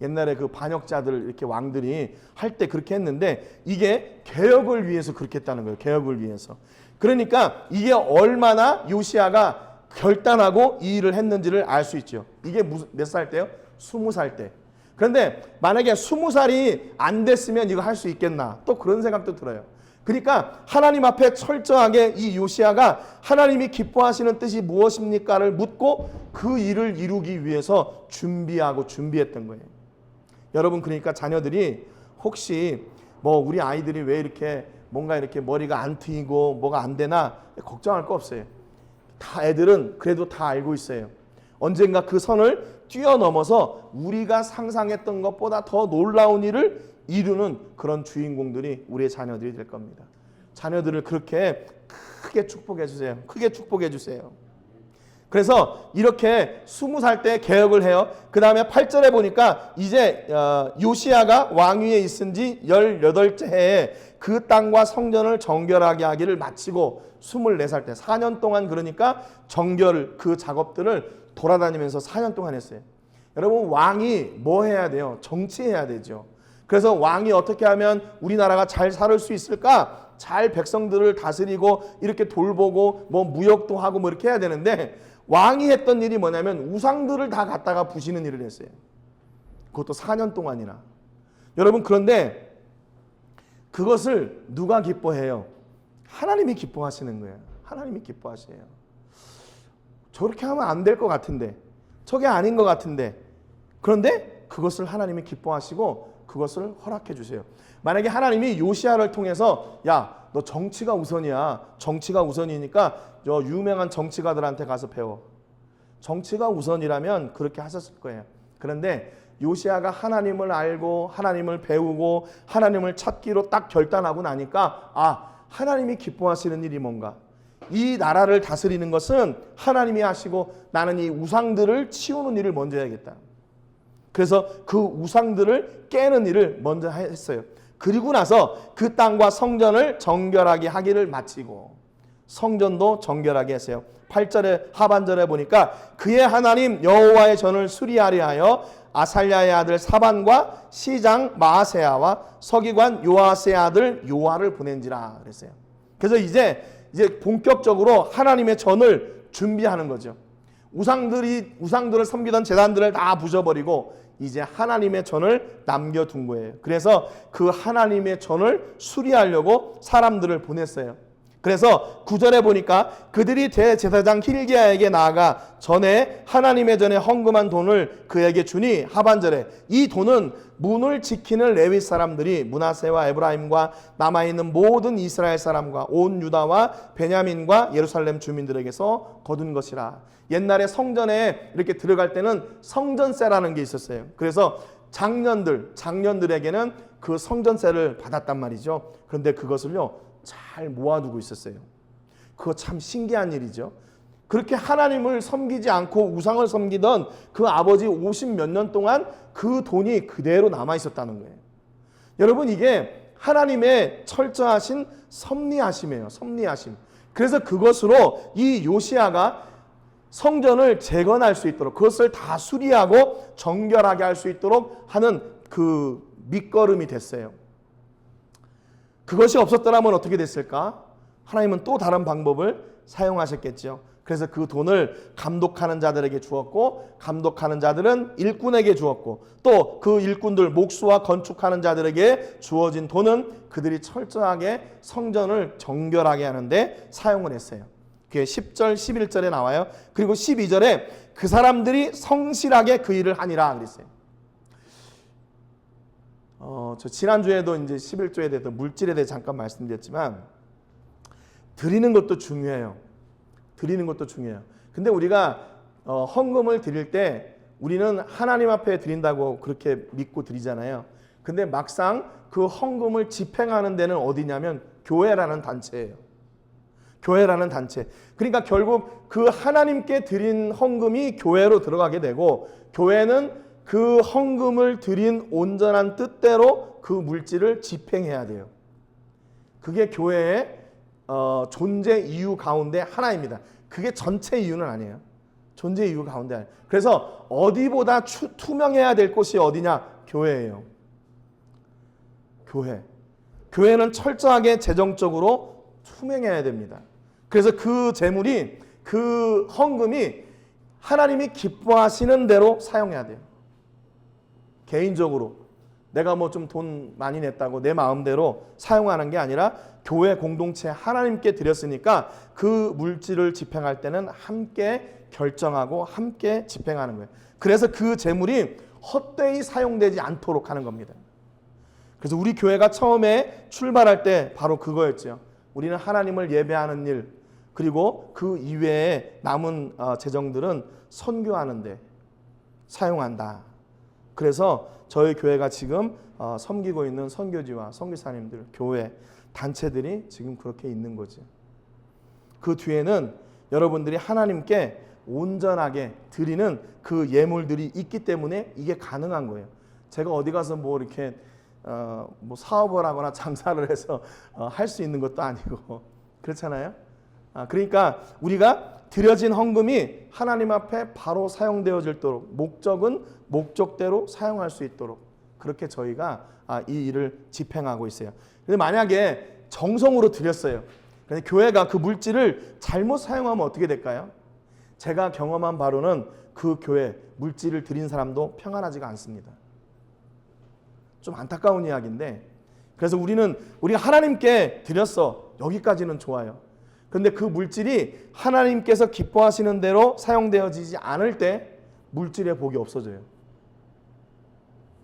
옛날에 그 반역자들 이렇게 왕들이 할 때 그렇게 했는데 이게 개혁을 위해서 그렇게 했다는 거예요. 개혁을 위해서. 그러니까 이게 얼마나 요시야가 결단하고 이 일을 했는지를 알 수 있죠. 이게 몇 살 때요? 20살 때. 그런데 만약에 20살이 안 됐으면 이거 할 수 있겠나? 또 그런 생각도 들어요. 그러니까 하나님 앞에 철저하게 이 요시야가 하나님이 기뻐하시는 뜻이 무엇입니까를 묻고 그 일을 이루기 위해서 준비했던 거예요. 여러분 그러니까 자녀들이 혹시 우리 아이들이 왜 이렇게 뭔가 이렇게 머리가 안 트이고 뭐가 안 되나 걱정할 거 없어요. 다 애들은 그래도 다 알고 있어요. 언젠가 그 선을 뛰어넘어서 우리가 상상했던 것보다 더 놀라운 일을 이루는 그런 주인공들이 우리의 자녀들이 될 겁니다. 자녀들을 그렇게 크게 축복해 주세요. 크게 축복해 주세요. 그래서 이렇게 20살 때 개혁을 해요. 그 다음에 8절에 보니까 이제 요시야가 왕위에 있은 지 18째 해에 그 땅과 성전을 정결하게 하기를 마치고 24살 때 4년 동안 그러니까 정결 그 작업들을 돌아다니면서 4년 동안 했어요. 여러분 왕이 뭐 해야 돼요? 정치해야 되죠. 그래서 왕이 어떻게 하면 우리나라가 잘 살 수 있을까? 잘 백성들을 다스리고 이렇게 돌보고 뭐 무역도 하고 뭐 이렇게 해야 되는데 왕이 했던 일이 뭐냐면 우상들을 다 갖다가 부시는 일을 했어요. 그것도 4년 동안이나. 여러분 그런데 그것을 누가 기뻐해요? 하나님이 기뻐하시는 거예요. 하나님이 기뻐하세요. 저렇게 하면 안 될 것 같은데 저게 아닌 것 같은데 그런데 그것을 하나님이 기뻐하시고 그것을 허락해 주세요. 만약에 하나님이 요시야를 통해서 야, 너 정치가 우선이야. 정치가 우선이니까 저 유명한 정치가들한테 가서 배워. 정치가 우선이라면 그렇게 하셨을 거예요. 그런데 요시야가 하나님을 알고 하나님을 배우고 하나님을 찾기로 딱 결단하고 나니까 하나님이 기뻐하시는 일이 뭔가? 이 나라를 다스리는 것은 하나님이 하시고 나는 이 우상들을 치우는 일을 먼저 해야겠다. 그래서 그 우상들을 깨는 일을 먼저 했어요. 그리고 나서 그 땅과 성전을 정결하게 하기를 마치고 성전도 정결하게 했어요. 8절에 하반절에 보니까 그의 하나님 여호와의 전을 수리하려 하여 아살랴의 아들 사반과 시장 마아세야와 서기관 요아스의 아들 요아를 보낸지라 그랬어요. 그래서 이제 본격적으로 하나님의 전을 준비하는 거죠. 우상들을 섬기던 제단들을 다 부셔버리고 이제 하나님의 전을 남겨둔 거예요. 그래서 그 하나님의 전을 수리하려고 사람들을 보냈어요. 그래서 9절에 보니까 그들이 대제사장 힐기야에게 나아가 전에 하나님의 전에 헌금한 돈을 그에게 주니 하반절에 이 돈은 문을 지키는 레위 사람들이 므낫세와 에브라임과 남아있는 모든 이스라엘 사람과 온 유다와 베냐민과 예루살렘 주민들에게서 거둔 것이라. 옛날에 성전에 이렇게 들어갈 때는 성전세라는 게 있었어요. 그래서 장년들에게는 그 성전세를 받았단 말이죠. 그런데 그것을요 잘 모아두고 있었어요. 그거 참 신기한 일이죠. 그렇게 하나님을 섬기지 않고 우상을 섬기던 그 아버지 50몇 년 동안 그 돈이 그대로 남아 있었다는 거예요. 여러분 이게 하나님의 철저하신 섭리하심이에요. 섭리하심. 그래서 그것으로 이 요시야가 성전을 재건할 수 있도록 그것을 다 수리하고 정결하게 할 수 있도록 하는 그 밑거름이 됐어요. 그것이 없었더라면 어떻게 됐을까? 하나님은 또 다른 방법을 사용하셨겠죠. 그래서 그 돈을 감독하는 자들에게 주었고 감독하는 자들은 일꾼에게 주었고 또 그 일꾼들 목수와 건축하는 자들에게 주어진 돈은 그들이 철저하게 성전을 정결하게 하는데 사용을 했어요. 그게 10절 11절에 나와요. 그리고 12절에 그 사람들이 성실하게 그 일을 하니라 그랬어요. 저 지난주에도 이제 11조에 대해서 물질에 대해 잠깐 말씀드렸지만 드리는 것도 중요해요. 드리는 것도 중요해요. 근데 우리가 헌금을 드릴 때 우리는 하나님 앞에 드린다고 그렇게 믿고 드리잖아요. 근데 막상 그 헌금을 집행하는 데는 어디냐면 교회라는 단체예요. 교회라는 단체. 그러니까 결국 그 하나님께 드린 헌금이 교회로 들어가게 되고 교회는 그 헌금을 드린 온전한 뜻대로 그 물질을 집행해야 돼요. 그게 교회의 존재 이유 가운데 하나입니다. 그게 전체 이유는 아니에요. 존재 이유 가운데 아니에요. 그래서 어디보다 투명해야 될 곳이 어디냐? 교회예요. 교회. 교회는 철저하게 재정적으로 투명해야 됩니다. 그래서 그 재물이 그 헌금이 하나님이 기뻐하시는 대로 사용해야 돼요. 개인적으로 내가 뭐 좀 돈 많이 냈다고 내 마음대로 사용하는 게 아니라 교회 공동체 하나님께 드렸으니까 그 물질을 집행할 때는 함께 결정하고 함께 집행하는 거예요. 그래서 그 재물이 헛되이 사용되지 않도록 하는 겁니다. 그래서 우리 교회가 처음에 출발할 때 바로 그거였죠. 우리는 하나님을 예배하는 일 그리고 그 이외에 남은 재정들은 선교하는 데 사용한다. 그래서 저희 교회가 지금 섬기고 있는 선교지와 선교사님들, 교회, 단체들이 지금 그렇게 있는 거죠. 그 뒤에는 여러분들이 하나님께 온전하게 드리는 그 예물들이 있기 때문에 이게 가능한 거예요. 제가 어디 가서 뭐 이렇게 뭐 사업을 하거나 장사를 해서 할 수 있는 것도 아니고 그렇잖아요. 그러니까 우리가 드려진 헌금이 하나님 앞에 바로 사용되어질도록 목적은 목적대로 사용할 수 있도록 그렇게 저희가 이 일을 집행하고 있어요. 근데 만약에 정성으로 드렸어요. 근데 교회가 그 물질을 잘못 사용하면 어떻게 될까요? 제가 경험한 바로는 그 교회 물질을 드린 사람도 평안하지가 않습니다. 좀 안타까운 이야기인데, 그래서 우리가 하나님께 드렸어. 여기까지는 좋아요. 그런데 그 물질이 하나님께서 기뻐하시는 대로 사용되어지지 않을 때 물질의 복이 없어져요.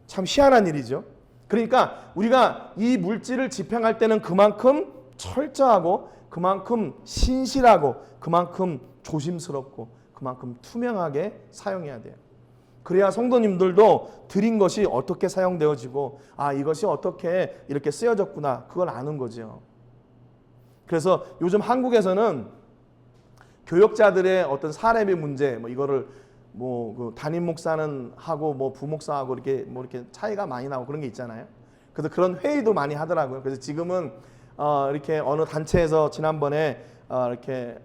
참 희한한 일이죠. 그러니까 우리가 이 물질을 집행할 때는 그만큼 철저하고 그만큼 신실하고 그만큼 조심스럽고 그만큼 투명하게 사용해야 돼요. 그래야 성도님들도 드린 것이 어떻게 사용되어지고 이것이 어떻게 이렇게 쓰여졌구나 그걸 아는 거죠. 그래서 요즘 한국에서는 교역자들의 어떤 사례비 문제 이거를 그 담임 목사는 하고 부목사하고 이렇게 차이가 많이 나고 그런 게 있잖아요. 그래서 그런 회의도 많이 하더라고요. 그래서 지금은 이렇게 어느 단체에서 지난번에 이렇게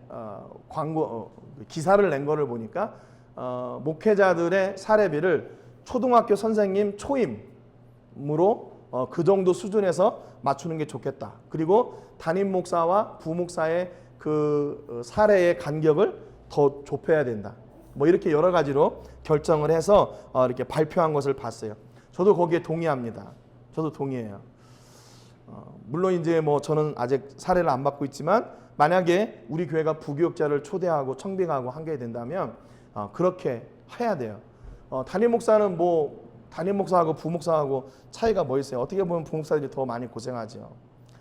광고 기사를 낸 거를 보니까 목회자들의 사례비를 초등학교 선생님 초임으로 그 정도 수준에서 맞추는 게 좋겠다. 그리고 담임 목사와 부목사의 그 사례의 간격을 더 좁혀야 된다. 이렇게 여러 가지로 결정을 해서 이렇게 발표한 것을 봤어요. 저도 거기에 동의합니다. 저도 동의해요. 물론 이제 저는 아직 사례를 안 받고 있지만 만약에 우리 교회가 부교육자를 초대하고 청빙하고 한 게 된다면 그렇게 해야 돼요. 담임 목사는 담임 목사하고 부목사하고 차이가 뭐 있어요? 어떻게 보면 부목사들이 더 많이 고생하죠.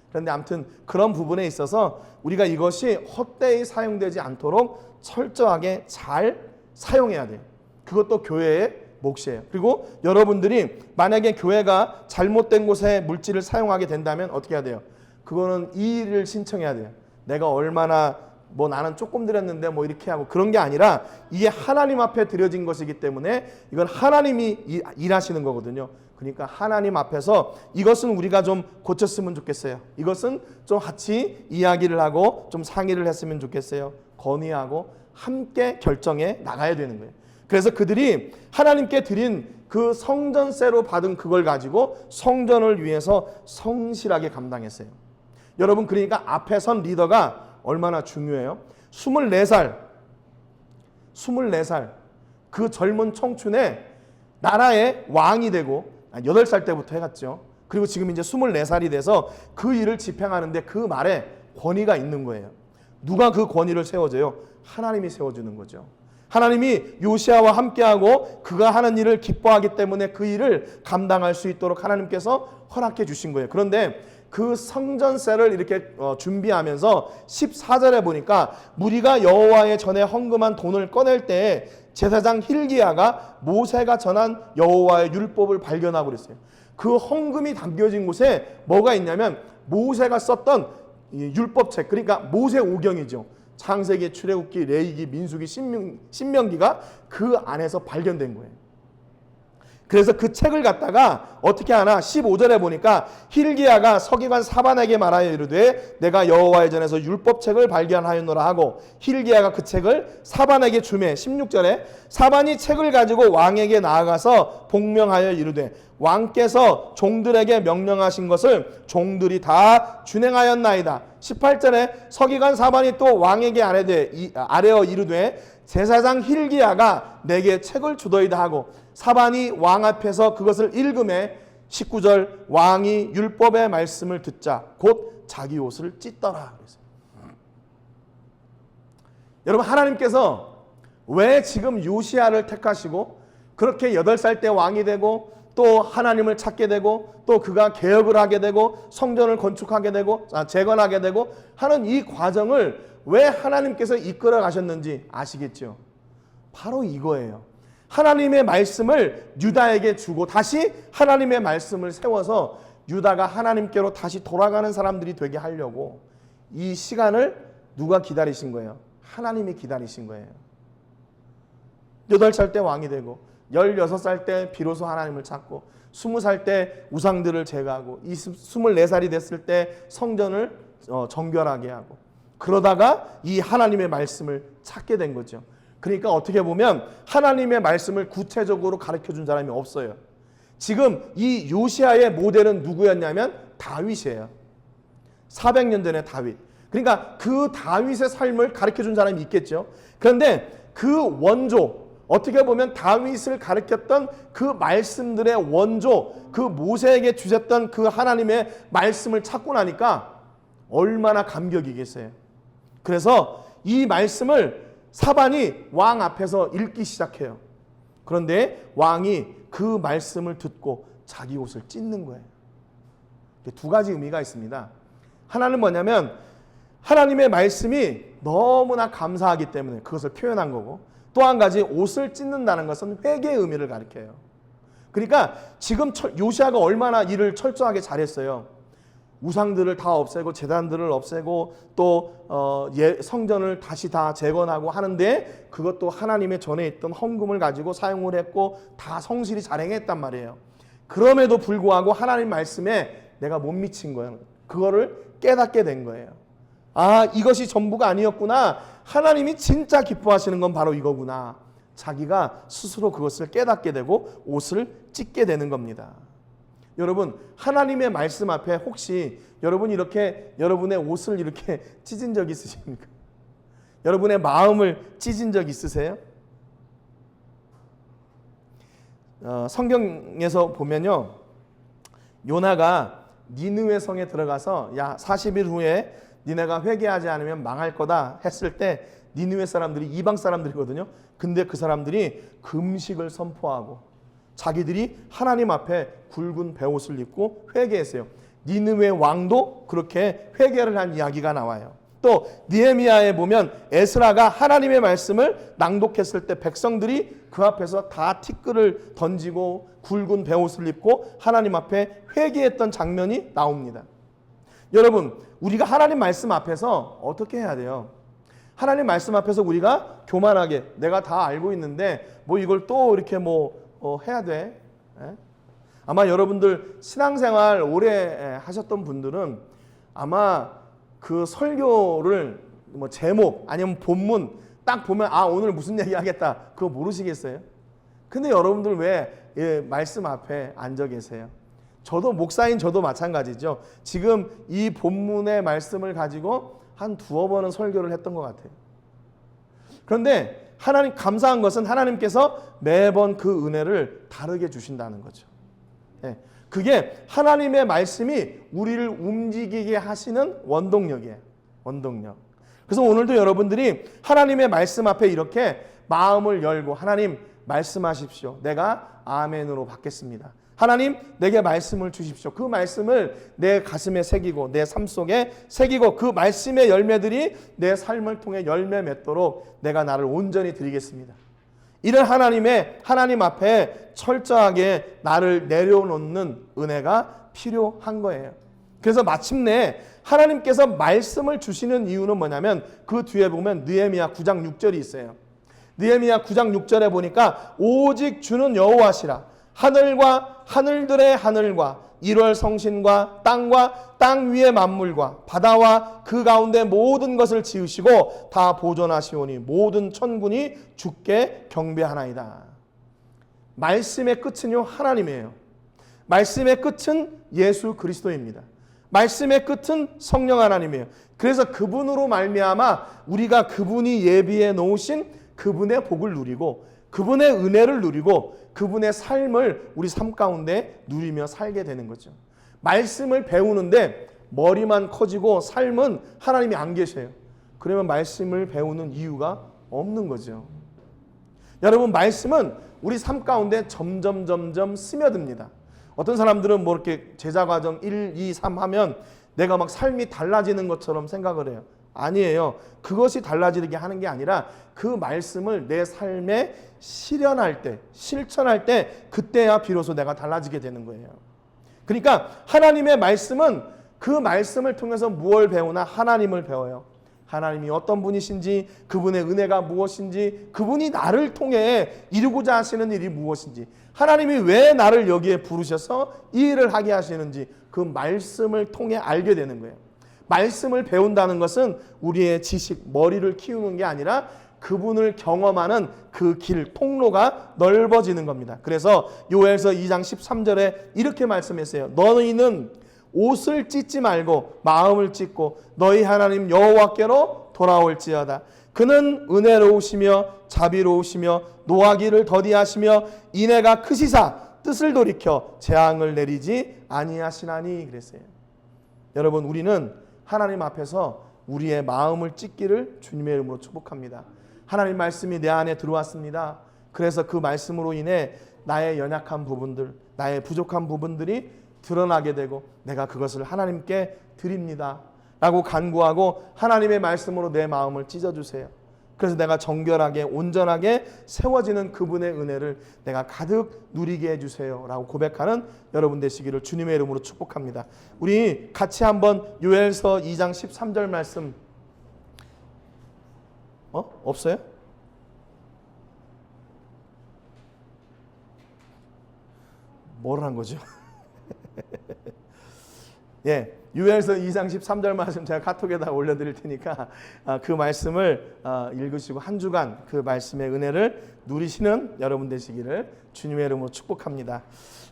그런데 아무튼 그런 부분에 있어서 우리가 이것이 헛되이 사용되지 않도록 철저하게 잘 사용해야 돼요. 그것도 교회의 몫이에요. 그리고 여러분들이 만약에 교회가 잘못된 곳에 물질을 사용하게 된다면 어떻게 해야 돼요? 그거는 이의를 신청해야 돼요. 내가 얼마나 나는 조금 드렸는데 이렇게 하고 그런 게 아니라 이게 하나님 앞에 드려진 것이기 때문에 이건 하나님이 일하시는 거거든요. 그러니까 하나님 앞에서 이것은 우리가 좀 고쳤으면 좋겠어요. 이것은 좀 같이 이야기를 하고 좀 상의를 했으면 좋겠어요. 건의하고 함께 결정해 나가야 되는 거예요. 그래서 그들이 하나님께 드린 그 성전세로 받은 그걸 가지고 성전을 위해서 성실하게 감당했어요. 여러분 그러니까 앞에 선 리더가 얼마나 중요해요. 24살 그 젊은 청춘에 나라의 왕이 되고 8살 때부터 해갔죠. 그리고 지금 이제 24살이 돼서 그 일을 집행하는데 그 말에 권위가 있는 거예요. 누가 그 권위를 세워줘요? 하나님이 세워주는 거죠. 하나님이 요시아와 함께하고 그가 하는 일을 기뻐하기 때문에 그 일을 감당할 수 있도록 하나님께서 허락해 주신 거예요. 그런데 그 성전세를 이렇게 준비하면서 14절에 보니까 무리가 여호와의 전에 헌금한 돈을 꺼낼 때 제사장 힐기야가 모세가 전한 여호와의 율법을 발견하고 그랬어요. 그 헌금이 담겨진 곳에 뭐가 있냐면 모세가 썼던 율법책, 그러니까 모세 오경이죠. 창세기, 출애굽기, 레위기, 민수기, 신명기가 그 안에서 발견된 거예요. 그래서 그 책을 갖다가 어떻게 하나 15절에 보니까 힐기야가 서기관 사반에게 말하여 이르되 내가 여호와의 전에서 율법책을 발견하였노라 하고 힐기야가 그 책을 사반에게 주매 16절에 사반이 책을 가지고 왕에게 나아가서 복명하여 이르되 왕께서 종들에게 명령하신 것을 종들이 다 준행하였나이다. 18절에 서기관 사반이 또 왕에게 아뢰어 이르되 제사장 힐기야가 내게 책을 주더이다 하고 사반이 왕 앞에서 그것을 읽음에 19절 왕이 율법의 말씀을 듣자 곧 자기 옷을 찢더라. 여러분 하나님께서 왜 지금 요시야를 택하시고 그렇게 8살 때 왕이 되고 또 하나님을 찾게 되고 또 그가 개혁을 하게 되고 성전을 건축하게 되고 재건하게 되고 하는 이 과정을 왜 하나님께서 이끌어 가셨는지 아시겠죠? 바로 이거예요. 하나님의 말씀을 유다에게 주고 다시 하나님의 말씀을 세워서 유다가 하나님께로 다시 돌아가는 사람들이 되게 하려고 이 시간을 누가 기다리신 거예요? 하나님이 기다리신 거예요. 8살 때 왕이 되고 16살 때 비로소 하나님을 찾고 20살 때 우상들을 제거하고 24살이 됐을 때 성전을 정결하게 하고 그러다가 이 하나님의 말씀을 찾게 된 거죠. 그러니까 어떻게 보면 하나님의 말씀을 구체적으로 가르쳐준 사람이 없어요. 지금 이 요시아의 모델은 누구였냐면 다윗이에요. 400년 전에 다윗. 그러니까 그 다윗의 삶을 가르쳐준 사람이 있겠죠. 그런데 그 원조, 어떻게 보면 다윗을 가르쳤던 그 말씀들의 원조, 그 모세에게 주셨던 그 하나님의 말씀을 찾고 나니까 얼마나 감격이겠어요. 그래서 이 말씀을 사반이 왕 앞에서 읽기 시작해요. 그런데 왕이 그 말씀을 듣고 자기 옷을 찢는 거예요. 두 가지 의미가 있습니다. 하나는 뭐냐면 하나님의 말씀이 너무나 감사하기 때문에 그것을 표현한 거고, 또 한 가지 옷을 찢는다는 것은 회개의 의미를 가리켜요. 그러니까 지금 요시아가 얼마나 일을 철저하게 잘했어요. 우상들을 다 없애고 제단들을 없애고 또 성전을 다시 다 재건하고 하는데 그것도 하나님의 전에 있던 헌금을 가지고 사용을 했고 다 성실히 잘 행했단 말이에요. 그럼에도 불구하고 하나님 말씀에 내가 못 미친 거예요. 그거를 깨닫게 된 거예요. 아, 이것이 전부가 아니었구나. 하나님이 진짜 기뻐하시는 건 바로 이거구나. 자기가 스스로 그것을 깨닫게 되고 옷을 찢게 되는 겁니다. 여러분, 하나님의 말씀 앞에 혹시 여러분 이렇게 여러분의 옷을 이렇게 찢은 적 있으십니까? 여러분의 마음을 찢은 적 있으세요? 성경에서 보면요, 요나가 니느웨 성에 들어가서 야 40일 후에 니네가 회개하지 않으면 망할 거다 했을 때 니느웨 사람들이 이방 사람들이거든요. 근데 그 사람들이 금식을 선포하고 자기들이 하나님 앞에 굵은 베옷을 입고 회개했어요. 니느웨 왕도 그렇게 회개를 한 이야기가 나와요. 또 느헤미야에 보면 에스라가 하나님의 말씀을 낭독했을 때 백성들이 그 앞에서 다 티끌을 던지고 굵은 베옷을 입고 하나님 앞에 회개했던 장면이 나옵니다. 여러분, 우리가 하나님 말씀 앞에서 어떻게 해야 돼요? 하나님 말씀 앞에서 우리가 교만하게 내가 다 알고 있는데 뭐 이걸 또 이렇게 해야 돼? 아마 여러분들 신앙생활 오래 하셨던 분들은 아마 그 설교를 제목 아니면 본문 딱 보면 아 오늘 무슨 얘기 하겠다 그거 모르시겠어요? 근데 여러분들 왜 말씀 앞에 앉아 계세요? 저도 목사인 저도 마찬가지죠. 지금 이 본문의 말씀을 가지고 한 두어 번은 설교를 했던 것 같아요. 그런데 하나님 감사한 것은 하나님께서 매번 그 은혜를 다르게 주신다는 거죠. 그게 하나님의 말씀이 우리를 움직이게 하시는 원동력이에요. 원동력. 그래서 오늘도 여러분들이 하나님의 말씀 앞에 이렇게 마음을 열고 하나님 말씀하십시오. 내가 아멘으로 받겠습니다. 하나님 내게 말씀을 주십시오. 그 말씀을 내 가슴에 새기고 내 삶 속에 새기고 그 말씀의 열매들이 내 삶을 통해 열매 맺도록 내가 나를 온전히 드리겠습니다. 이런 하나님 앞에 철저하게 나를 내려놓는 은혜가 필요한 거예요. 그래서 마침내 하나님께서 말씀을 주시는 이유는 뭐냐면 그 뒤에 보면 느헤미야 9장 6절이 있어요. 느헤미야 9장 6절에 보니까 오직 주는 여호와시라. 하늘과 하늘들의 하늘과 1월 성신과 땅 위의 만물과 바다와 그 가운데 모든 것을 지으시고 다 보존하시오니 모든 천군이 주께 경배하나이다. 말씀의 끝은요 하나님이에요. 말씀의 끝은 예수 그리스도입니다. 말씀의 끝은 성령 하나님이에요. 그래서 그분으로 말미암아 우리가 그분이 예비해 놓으신 그분의 복을 누리고 그분의 은혜를 누리고 그분의 삶을 우리 삶 가운데 누리며 살게 되는 거죠. 말씀을 배우는데 머리만 커지고 삶은 하나님이 안 계셔요. 그러면 말씀을 배우는 이유가 없는 거죠. 여러분, 말씀은 우리 삶 가운데 점점 스며듭니다. 어떤 사람들은 뭐 이렇게 제자과정 1, 2, 3 하면 내가 막 삶이 달라지는 것처럼 생각을 해요. 아니에요. 그것이 달라지게 하는 게 아니라 그 말씀을 내 삶에 실현할 때, 실천할 때 그때야 비로소 내가 달라지게 되는 거예요. 그러니까 하나님의 말씀은 그 말씀을 통해서 무엇을 배우나 하나님을 배워요. 하나님이 어떤 분이신지, 그분의 은혜가 무엇인지, 그분이 나를 통해 이루고자 하시는 일이 무엇인지, 하나님이 왜 나를 여기에 부르셔서 이 일을 하게 하시는지 그 말씀을 통해 알게 되는 거예요. 말씀을 배운다는 것은 우리의 지식, 머리를 키우는 게 아니라 그분을 경험하는 그 길, 통로가 넓어지는 겁니다. 그래서 요엘서 2장 13절에 이렇게 말씀했어요. 너희는 옷을 찢지 말고 마음을 찢고 너희 하나님 여호와께로 돌아올지어다. 그는 은혜로우시며 자비로우시며 노하기를 더디하시며 인애가 크시사 뜻을 돌이켜 재앙을 내리지 아니하시나니 그랬어요. 여러분, 우리는 하나님 앞에서 우리의 마음을 찢기를 주님의 이름으로 축복합니다. 하나님 말씀이 내 안에 들어왔습니다. 그래서 그 말씀으로 인해 나의 연약한 부분들, 나의 부족한 부분들이 드러나게 되고 내가 그것을 하나님께 드립니다 라고 간구하고 하나님의 말씀으로 내 마음을 찢어주세요. 그래서 내가 정결하게 온전하게 세워지는 그분의 은혜를 내가 가득 누리게 해주세요 라고 고백하는 여러분 되시기를 주님의 이름으로 축복합니다. 우리 같이 한번 요엘서 2장 13절 말씀 없어요? 뭘 한 거죠? 예, 요엘서 2장 13절 말씀 제가 카톡에다 올려드릴 테니까 그 말씀을 읽으시고 한 주간 그 말씀의 은혜를 누리시는 여러분 되시기를 주님의 이름으로 축복합니다.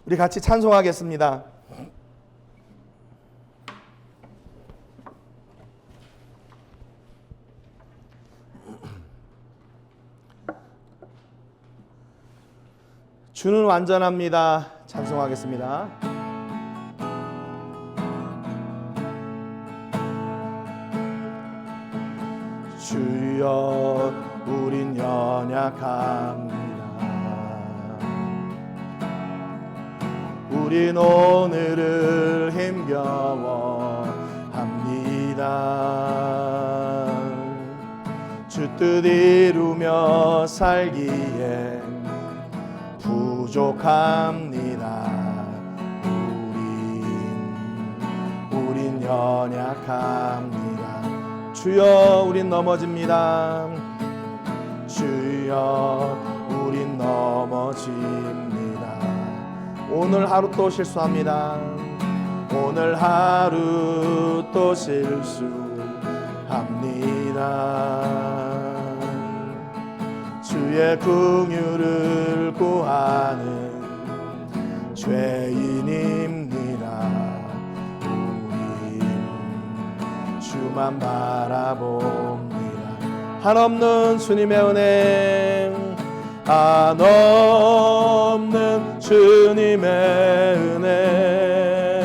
우리 같이 찬송하겠습니다. 주는 완전합니다. 찬송하겠습니다. 주여 우린 연약합니다. 우린 오늘을 힘겨워합니다. 주 뜻 이루며 살기에 부족합니다. 우린 연약합니다. 주여 우린 넘어집니다. 주여 우린 넘어집니다. 오늘 하루 또 실수합니다. 오늘 하루 또 실수합니다. 주의 긍휼을 구하는 죄인입니다. 우린 주만 바라봅니다. 한없는 주님의 은혜, 한없는 주님의 은혜,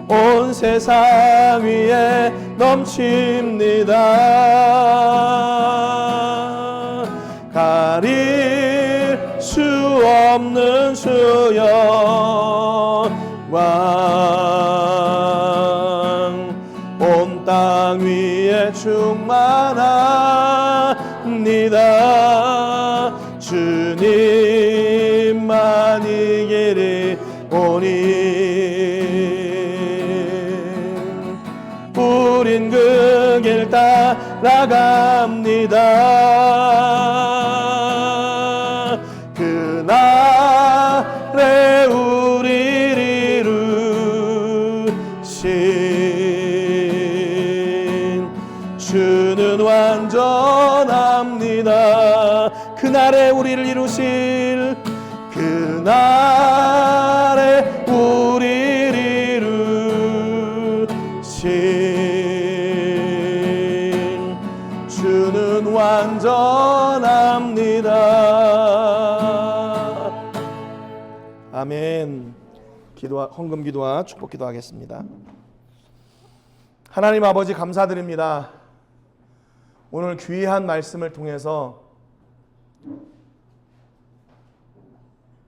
온 세상 위에 넘칩니다. 가릴 수 없는 주여 왕, 온 땅 위에 충만합니다. 주님만 이기리 오니 우린 그 길 따라갑니다. 그날에 우리를 이루신 주는 완전합니다. 그날에 우리를 이루실, 그날에 우리를 이루신 주는 완전합니다. 아멘. 헌금 기도와 축복 기도하겠습니다. 하나님 아버지 감사드립니다. 오늘 귀한 말씀을 통해서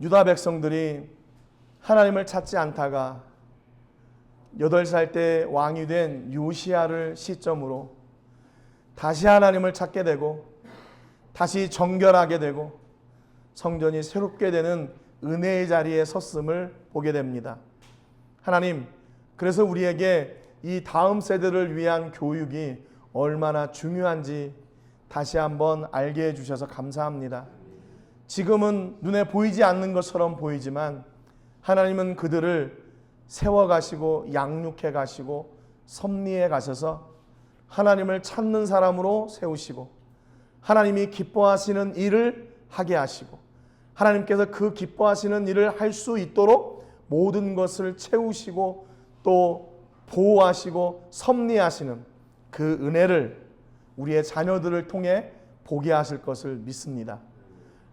유다 백성들이 하나님을 찾지 않다가 8살 때 왕이 된 요시야를 시점으로 다시 하나님을 찾게 되고 다시 정결하게 되고 성전이 새롭게 되는 은혜의 자리에 섰음을 보게 됩니다. 하나님, 그래서 우리에게 이 다음 세대를 위한 교육이 얼마나 중요한지 다시 한번 알게 해주셔서 감사합니다. 지금은 눈에 보이지 않는 것처럼 보이지만 하나님은 그들을 세워가시고 양육해 가시고 섭리해 가셔서 하나님을 찾는 사람으로 세우시고 하나님이 기뻐하시는 일을 하게 하시고 하나님께서 그 기뻐하시는 일을 할 수 있도록 모든 것을 채우시고 또 보호하시고 섭리하시는 그 은혜를 우리의 자녀들을 통해 보게 하실 것을 믿습니다.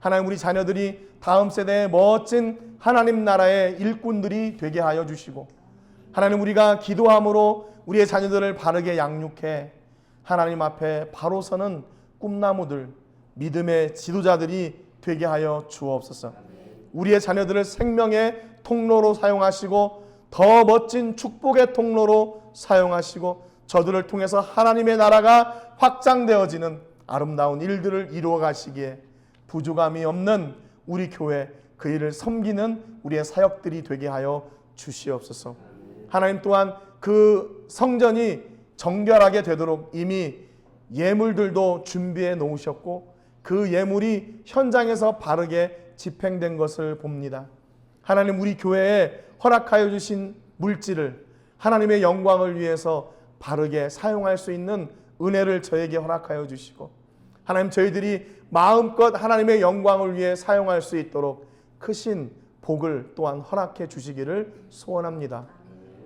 하나님, 우리 자녀들이 다음 세대의 멋진 하나님 나라의 일꾼들이 되게 하여 주시고 하나님, 우리가 기도함으로 우리의 자녀들을 바르게 양육해 하나님 앞에 바로 서는 꿈나무들, 믿음의 지도자들이 되게 하여 주옵소서. 우리의 자녀들을 생명의 통로로 사용하시고 더 멋진 축복의 통로로 사용하시고 저들을 통해서 하나님의 나라가 확장되어지는 아름다운 일들을 이루어 가시기에 부족함이 없는 우리 교회, 그 일을 섬기는 우리의 사역들이 되게 하여 주시옵소서. 하나님, 또한 그 성전이 정결하게 되도록 이미 예물들도 준비해 놓으셨고 그 예물이 현장에서 바르게 집행된 것을 봅니다. 하나님, 우리 교회에 허락하여 주신 물질을 하나님의 영광을 위해서 바르게 사용할 수 있는 은혜를 저에게 허락하여 주시고 하나님, 저희들이 마음껏 하나님의 영광을 위해 사용할 수 있도록 크신 복을 또한 허락해 주시기를 소원합니다.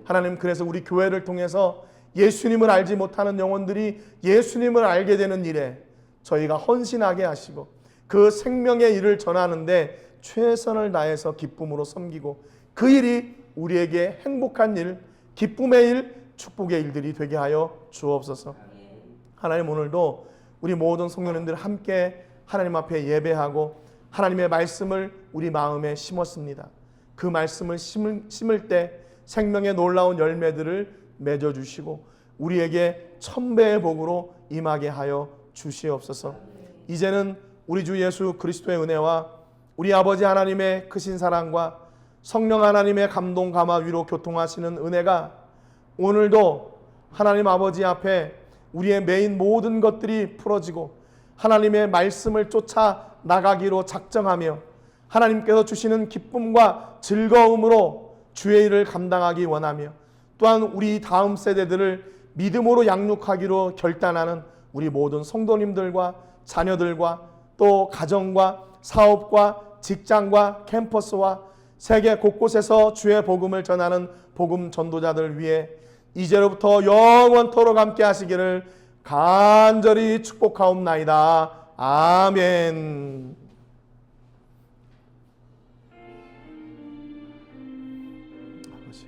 하나님, 그래서 우리 교회를 통해서 예수님을 알지 못하는 영혼들이 예수님을 알게 되는 일에 저희가 헌신하게 하시고 그 생명의 일을 전하는데 최선을 다해서 기쁨으로 섬기고 그 일이 우리에게 행복한 일, 기쁨의 일, 축복의 일들이 되게 하여 주옵소서. 하나님, 오늘도 우리 모든 성도님들 함께 하나님 앞에 예배하고 하나님의 말씀을 우리 마음에 심었습니다. 그 말씀을 심을 때 생명의 놀라운 열매들을 맺어주시고 우리에게 천배의 복으로 임하게 하여 주시옵소서. 이제는 우리 주 예수 그리스도의 은혜와 우리 아버지 하나님의 크신 사랑과 성령 하나님의 감동 감화 위로 교통하시는 은혜가 오늘도 하나님 아버지 앞에 우리의 메인 모든 것들이 풀어지고 하나님의 말씀을 쫓아 나가기로 작정하며 하나님께서 주시는 기쁨과 즐거움으로 주의 일을 감당하기 원하며 또한 우리 다음 세대들을 믿음으로 양육하기로 결단하는 우리 모든 성도님들과 자녀들과 또 가정과 사업과 직장과 캠퍼스와 세계 곳곳에서 주의 복음을 전하는 복음 전도자들 위해 이제로부터 영원토록 함께 하시기를 간절히 축복하옵나이다. 아멘. 아버지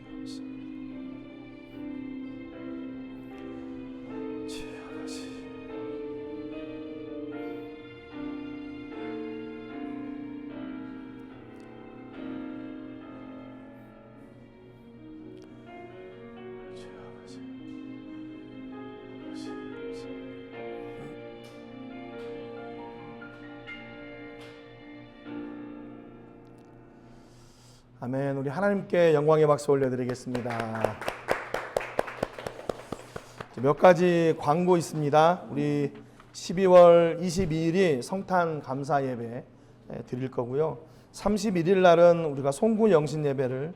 아멘. 우리 하나님께 영광의 박수 올려드리겠습니다. 몇 가지 광고 있습니다. 우리 12월 22일이 성탄 감사 예배 드릴 거고요. 31일 날은 우리가 송구 영신 예배를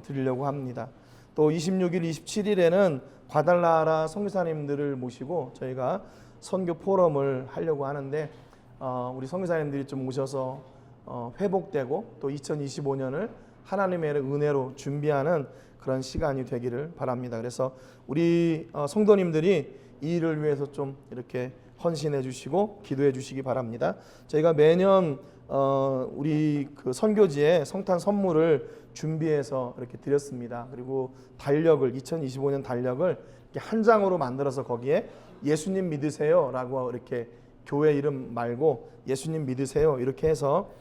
드리려고 합니다. 또 26일, 27일에는 과달라라 선교사님들을 모시고 저희가 선교 포럼을 하려고 하는데 우리 선교사님들이 좀 오셔서 회복되고 또 2025년을 하나님의 은혜로 준비하는 그런 시간이 되기를 바랍니다. 그래서 우리 성도님들이 이 일을 위해서 좀 이렇게 헌신해 주시고 기도해 주시기 바랍니다. 저희가 매년 우리 그 선교지에 성탄 선물을 준비해서 이렇게 드렸습니다. 그리고 달력을 2025년 달력을 이렇게 한 장으로 만들어서 거기에 예수님 믿으세요라고 이렇게 교회 이름 말고 예수님 믿으세요 이렇게 해서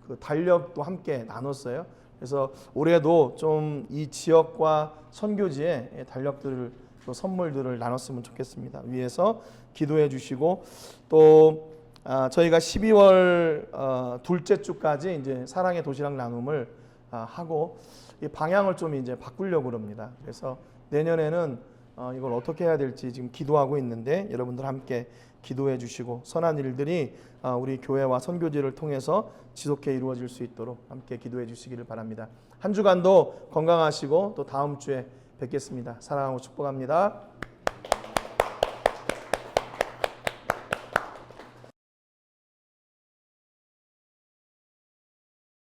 그 달력도 함께 나눴어요. 그래서 올해도 좀 이 지역과 선교지에 달력들을 또 선물들을 나눴으면 좋겠습니다. 위에서 기도해 주시고 또 저희가 12월 둘째 주까지 이제 사랑의 도시락 나눔을 하고 이 방향을 좀 이제 바꾸려고 합니다. 그래서 내년에는 이걸 어떻게 해야 될지 지금 기도하고 있는데 여러분들 함께 기도해 주시고 선한 일들이 우리 교회와 선교지를 통해서 지속해 이루어질 수 있도록 함께 기도해 주시기를 바랍니다. 한 주간도 건강하시고 또 다음 주에 뵙겠습니다. 사랑하고 축복합니다.